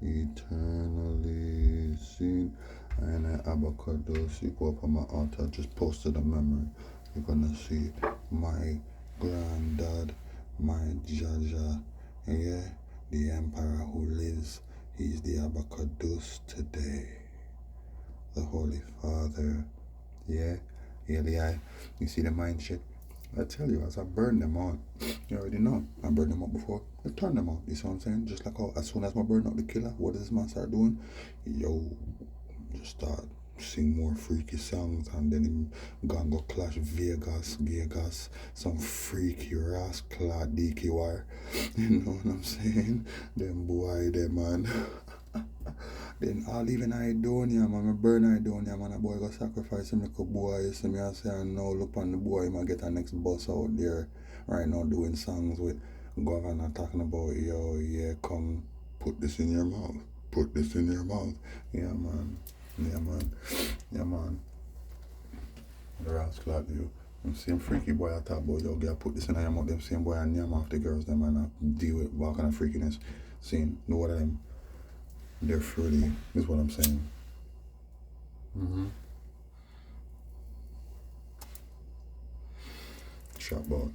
eternally. Seen. And at Abacados, you go up on my altar, just posted a memory. You're gonna see my granddad, my Jaja, yeah, the emperor who lives. He's the Abacados today. The Holy Father, yeah, Eli. You see the mind shit? I tell you, as I burn them out, you already know. I burned them out before. I turn them out. You see what I'm saying? Just like how as soon as I burn out the killer, what does this man start doing? Yo, just start sing more freaky songs, and then him gonna go clash Vegas, some freaky rascal DKY. You know what I'm saying? Them boy, them man. Then all even I doing yeah, man, I burn I doing yeah, man, a boy go sacrifice him like a boy, you see me I say, and now look on the boy, he might get a next boss out there right now doing songs with governor talking about, yo, yeah, come put this in your mouth, put this in your mouth. Yeah, man. Yeah, man. Yeah, man. The rascal you. Them same freaky boy I talk about, yo, girl, put this in your mouth, them same boy and yam off the girls, them man, deal with walking and freakiness. Seeing the one of them, they're fruity, is what I'm saying. Shot about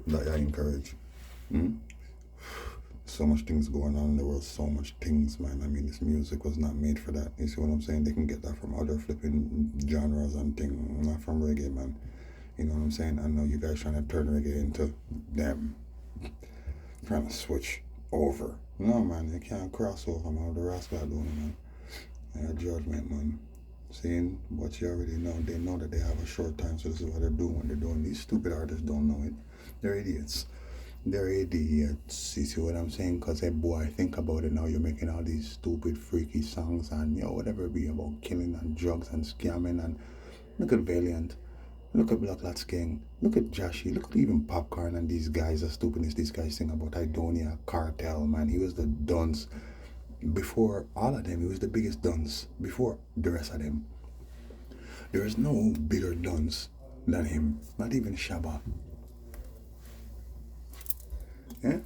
that I encourage. So much things going on in the world, so much things, man. I mean, this music was not made for that. You see what I'm saying? They can get that from other flipping genres and things, not from reggae, man. You know what I'm saying? I know you guys trying to turn reggae into them, trying to switch over. No, man, you can't cross over, man. The rascal doing it, man. Your judgment, man. Seeing what you already know, they know that they have a short time, so this is what they're doing when they're doing. These stupid artists don't know it. They're idiots. They're idiots. You see what I'm saying? Because, hey, boy, think about it now. You're making all these stupid, freaky songs and, whatever it be about killing and drugs and scamming. And look at Valiant. Look at Black Lots King. Look at Joshy. Look at even Popcorn and these guys. The stupidness these guys sing about Idonia, Cartel, man. He was the dunce. Before all of them, he was the biggest dunce. Before the rest of them. There is no bigger dunce than him. Not even Shabba. Yeah?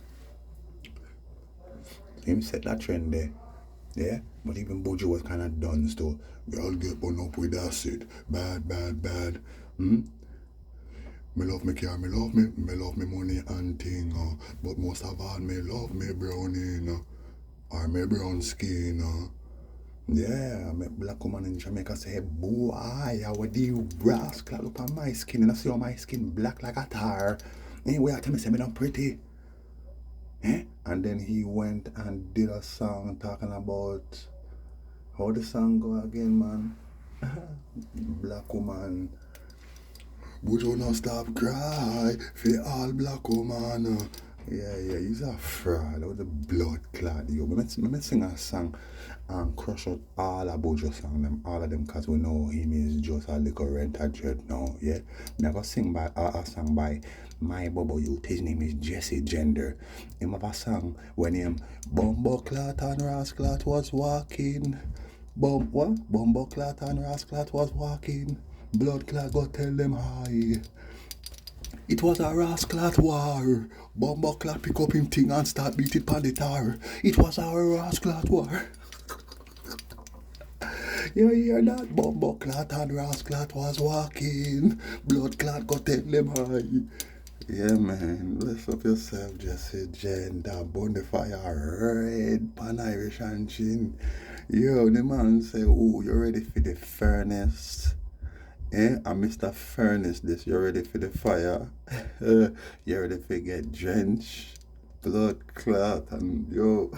Him set that trend there. Yeah? But even Buju was kind of dunce too. We all get bun up with acid. Bad, bad, bad. Me love me car, me love me money and thing. But most of all, me love me browning. Or me brown skin. Yeah, me black woman in Jamaica say, boy, I would the rascal look on my skin and I see how my skin black like a tar. Anyway, I tell me say me not pretty. Eh? And then he went and did a song talking about how the song go again, man. Black woman. Would you not stop cry for all black woman? Yeah, he's a fraud. That was a blood clot. Yo, me sing a song and crush out all of Bojo song, them, all of them, because we know him is just a little rent a dread now, yeah? Me go sing by a song by my Bobo Youth. His name is Jesse Gender. Him have a song when him Bumbo Clot and Rasclat was walking. Bumbo Clot and Rasclat was walking. Blood clot go tell them hi. It was a rascal war. Bumbo clot pick up him thing and start beat it pan the tar. It was a rascal war. You hear that? Bumbo clot and rascal was walking. Blood clot go tell them hi. Yeah, man. Bless up yourself, Jesse Jen. That bonfire red pan Irish and chin. Yo, the man say, oh, you ready for the furnace? And Mr. Furnace, this, you ready for the fire? You ready for get drenched? Blood clot and yo,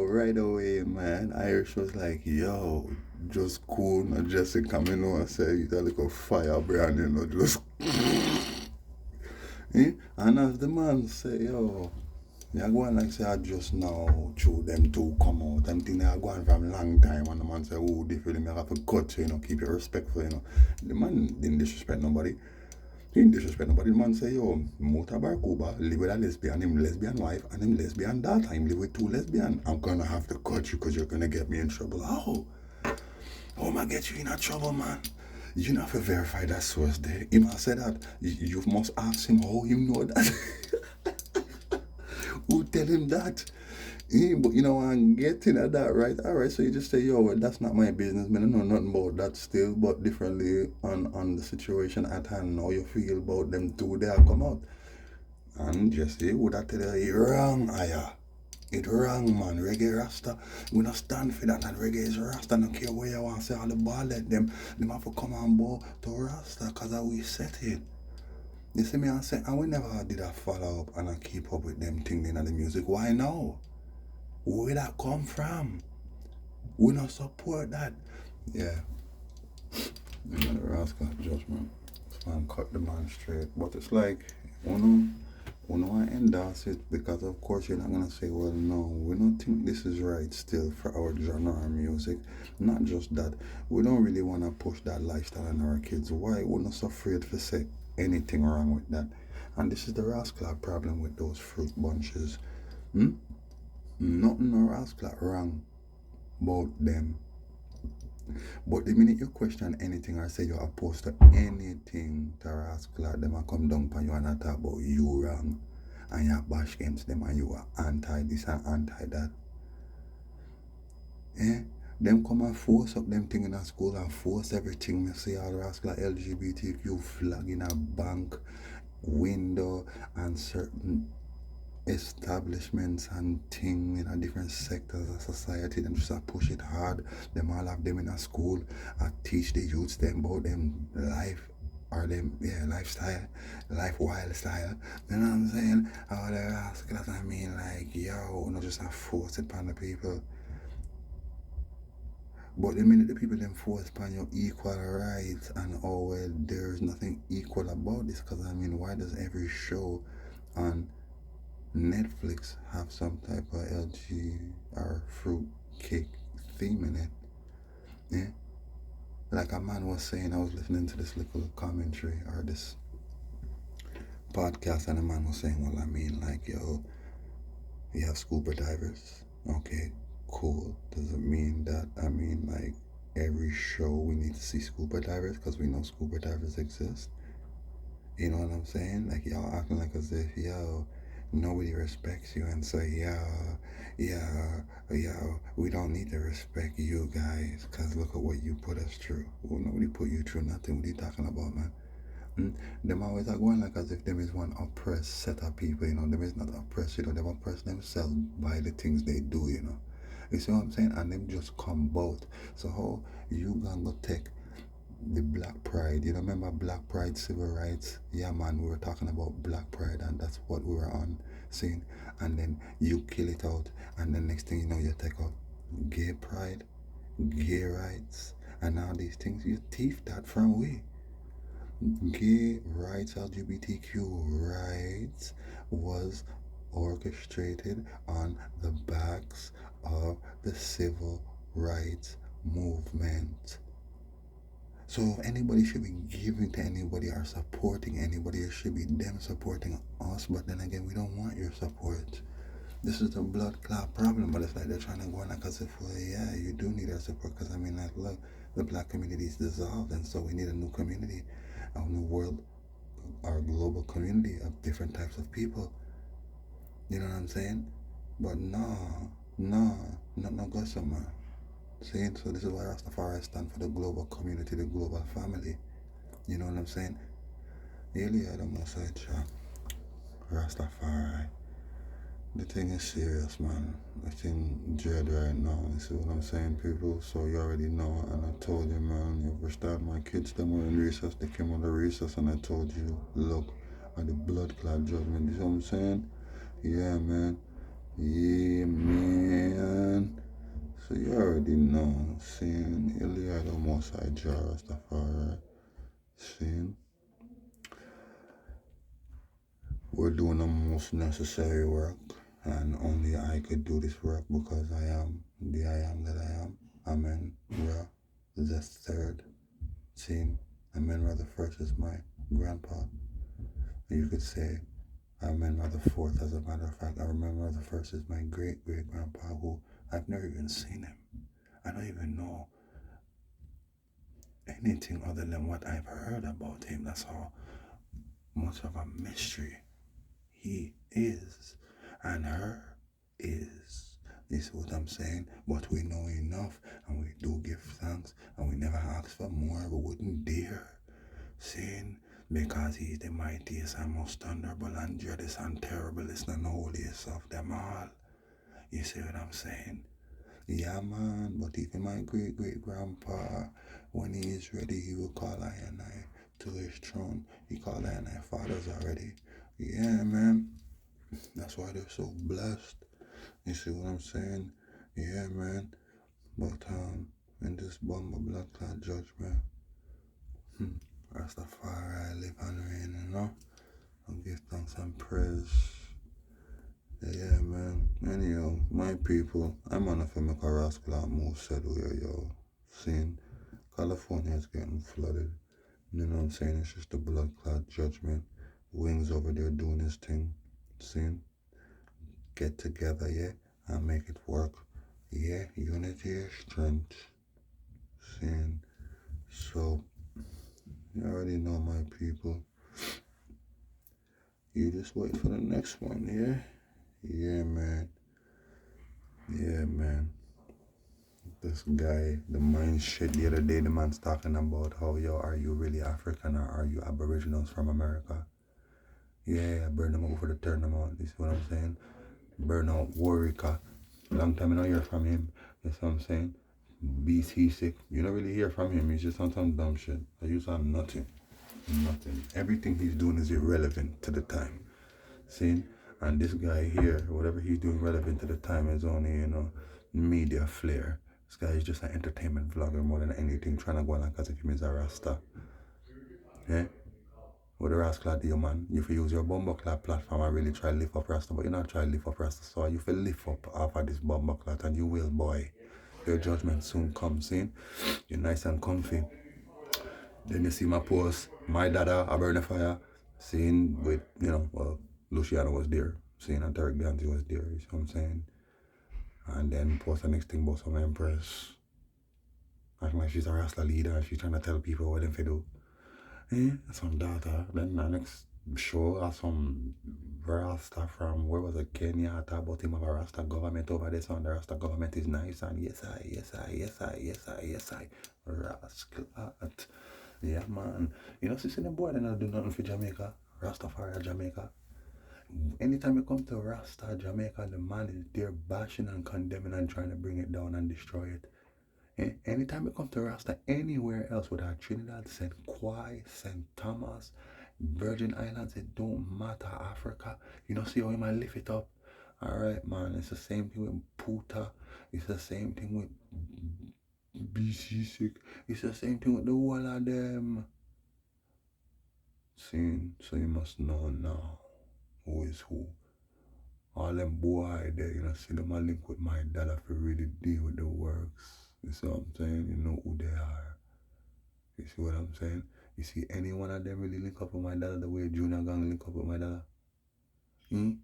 right away, man. Irish was like, yo, just cool. Now Jesse come in and say, you got like a fire brand, just. And as the man say, yo, yeah, go on like say I just now through them two come out. Them thing they are going from long time and the man say, oh, they feel me have to cut you, keep it respectful. The man didn't disrespect nobody. He didn't disrespect nobody. The man say, yo, Mota Barcuba live with a lesbian, him lesbian wife and him lesbian daughter. Him live with two lesbian. I'm gonna have to cut you because you're gonna get me in trouble. How am I get you in a trouble, man? You not have to verify that source there. He must say that. You must ask him how he know that. Who tell him that? But I'm getting at that, right? Alright, so you just say, yo, well, that's not my business, man. I know nothing about that still, but differently on the situation at hand, how you feel about them two there come out. And Jesse would have tell you, it wrong, Aya. It wrong, man. Reggae Rasta, we not stand for that, and reggae is Rasta. I don't care where you want to say all the ball let them have to come on board to Rasta, because we set it. You see me, I say, and we never did a follow up and I keep up with them things in the music. Why now? Where that come from? We not support that. Yeah. The rascal judgment. This man cut the man straight. But it's like, I endorse it because of course you're not gonna say, well, no, we don't think this is right still for our genre of music. Not just that, we don't really want to push that lifestyle on our kids. Why? We're not so afraid to say anything wrong with that. And this is the rascal problem with those fruit bunches. Nothing no rascal wrong about them. But the minute you question anything or say you're opposed to anything to rascal, them I come down on you and I talk about you wrong. and you bash against them and you are anti this and anti that. Eh? Them come and force up them thing in a school and force everything. Me see all the rascal LGBTQ flag in a bank window and certain establishments and thing in a different sectors of society. Them just a push it hard. Them all have them in a school. I teach the youths them about them life or them lifestyle, life wild style. You know what I'm saying? All the rascals, I mean, like, yo, not just a force it upon the people. But the minute the people them force upon your equal rights and oh well, there's nothing equal about this. Because I mean, why does every show on Netflix have some type of LG or fruit cake theme in it? Yeah. Like a man was saying, I was listening to this little commentary or this podcast, and a man was saying, well, I mean, like, yo, we have scuba divers. Okay, cool. Does it mean that, I mean, like, every show we need to see scuba divers because we know scuba divers exist? You know what I'm saying? Like, y'all acting like as if, yo, nobody respects you, and so, we don't need to respect you guys because look at what you put us through. Well, nobody put you through nothing. What are you talking about, man? Them always are going like as if them is one oppressed set of people, them is not oppressed, them oppress themselves by the things they do, You see what I'm saying? And them just come both. So how you gonna go take the Black Pride? You remember Black Pride civil rights? Yeah man, we were talking about Black Pride and that's what we were on seeing. And then you kill it out and the next thing you know you take out gay pride, gay rights, and all these things. You thief that from we. Gay rights, LGBTQ rights was orchestrated on the backs of the civil rights movement. So if anybody should be giving to anybody or supporting anybody, it should be them supporting us. But then again, we don't want your support. This is a blood clot problem, but it's like they're trying to go on like as if, well, yeah, you do need our support because I mean, like, look, the black community is dissolved, and so we need a new community, a new world, our global community of different types of people. You know what I'm saying? But no, go somewhere. See, so this is why Rastafari stand for the global community, the global family. You know what I'm saying? Earlier, the most Rastafari. The thing is serious, man. The thing dread right now. You see what I'm saying, people? So you already know. And I told you, man, you ever start my kids, them were in recess. They came out of recess and I told you, look at the blood clot judgment. You see what I'm saying? Yeah, man. Yeah, man. So you already know. Seeing Ilya, the most I jar stuff, alright. Seeing we're doing the most necessary work, and only I could do this work because I am the I am that I am. Amen. Ra, the third. Seeing Amen Ra the first is my grandpa. You could say Amen Ra the fourth. As a matter of fact, I remember the first is my great great grandpa who I've never even seen him. I don't even know anything other than what I've heard about him. That's how much of a mystery he is and her is. You see what I'm saying? But we know enough and we do give thanks and we never ask for more. We wouldn't dare. Saying because he's the mightiest and most thunderable and dreadest and terriblest and holiest of them all. You see what I'm saying? Yeah, man, but even my great great grandpa, when he is ready, he will call I and I to his throne. He called I and I fathers already. Yeah, man. That's why they're so blessed. You see what I'm saying? Yeah, man. But in this bomb of blood clot judgment, Rastafari live and reign, and give thanks and praise. Yeah, man. Anyhow, my people, I'm on a make a rascal move said where yo. Seeing California is getting flooded. You know what I'm saying? It's just a blood clot judgment. Wings over there doing his thing. Seeing? Get together, yeah, and make it work. Yeah, unity is strength. Seeing? So, you already know my people. You just wait for the next one, yeah? Yeah, man. Yeah, man. This guy, the mind shit the other day, the man's talking about how, yo, are you really African or are you Aboriginals from America? Yeah, burn them over to turn them out. You see what I'm saying? Burn out Warwicker. Long time I don't hear from him. You see what I'm saying? BC sick. You don't really hear from him. He's just on some dumb shit. I use on nothing. Nothing. Everything he's doing is irrelevant to the time. See? And this guy here, whatever he's doing relevant to the time is only, media flair. This guy is just an entertainment vlogger more than anything, trying to go like as if he is a Rasta. Yeah? What the rascal do, man? You feel use your bumbleclad platform and really try to lift up Rasta, but you're not trying to lift up Rasta, so you feel lift up off of this bumbleclad and you will, boy. Your judgment soon comes in. You're nice and comfy. Then you see my post, my dada, I burn the fire, seeing with, Luciano was there, seeing and Derek Ganzi was there, you see what I'm saying? And then post the next thing about some empress, acting like she's a Rasta leader and she's trying to tell people what them to do. Some data. Then the next show has some Rasta from, where was it, Kenya, talk about him of a Rasta government over there, so the Rasta government is nice, and yes I, rascal. Yeah, man. You know, see them boy, they not do nothing for Jamaica. Rastafari Jamaica. Anytime it comes to Rasta Jamaica, the man is there bashing and condemning and trying to bring it down and destroy it. Anytime it comes to Rasta anywhere else, whether Trinidad, St. Croix, St. Thomas, Virgin Islands, it don't matter. Africa, you know, see how he might lift it up. Alright, man, it's the same thing with Puta. It's the same thing with BC sick. It's the same thing with the whole of them. See, so you must know now who is who. All them boy there, you know, see them a link with my dad if you really deal with the works. You see what I'm saying? You know who they are. You see what I'm saying? You see any one of them really link up with my dad the way Junior Gang link up with my dad?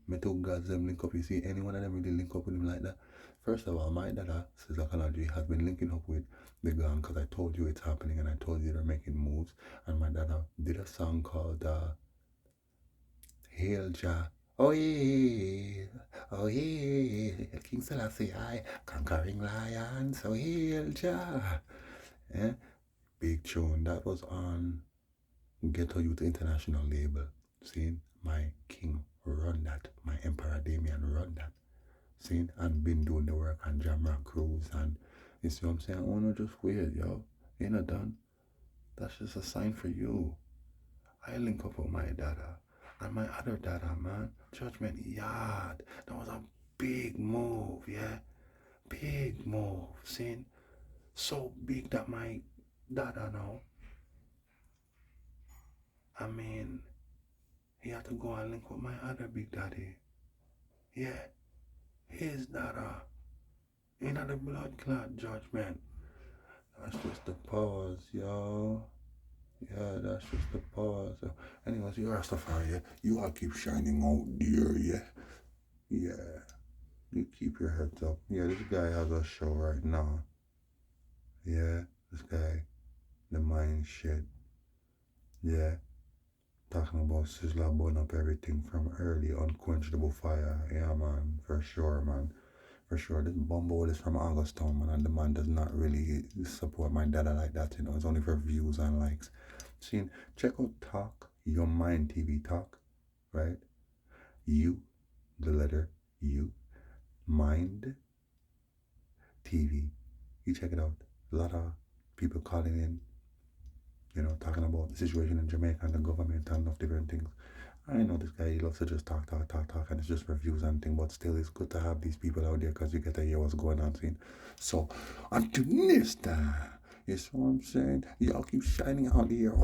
Metal Gods them link up. You see any one of them really link up with him like that? First of all, my dada, Z-Economist, has been linking up with the gang because I told you it's happening and I told you they're making moves. And my dada did a song called Hail Jah. Oh yeah, King Selassie I, conquering lions, oh hail Jah. Big tune. That was on Ghetto Youth International label. See, my king run that, my Emperor Damien run that. See, and been doing the work on Jamrock Cruise, and you see what I'm saying? Oh no, just wait, yo. You're not done. That's just a sign for you. I link up with my dada and my other dada, man. Judgment Yard. That was a big move, yeah? Big move. See? So big that my dada now, I mean, he had to go and link with my other big daddy. Yeah. His dada. In the blood clot judgment. That's just the pause, yo. Yeah, that's just the pause. So, anyways, you Rastafari, yeah? You all keep shining out there, yeah? Yeah. You keep your heads up. Yeah, this guy has a show right now. Yeah, this guy, the mind shit. Yeah. Talking about Sizzler burn up everything from early, unquenchable fire. Yeah, man, for sure, man. For sure, this Bumbo is from Augustown, man, and the man does not really support my dada like that, you know. It's only for views and likes. See, check out Talk, Your Mind TV Talk, right? You, the letter U, Mind TV. You check it out. A lot of people calling in, you know, talking about the situation in Jamaica and the government and of different things. I know this guy, he loves to just talk, and it's just reviews and things, but still, it's good to have these people out there because you get to hear what's going on. See? So, until next time, you see what I'm saying? Y'all keep shining out here.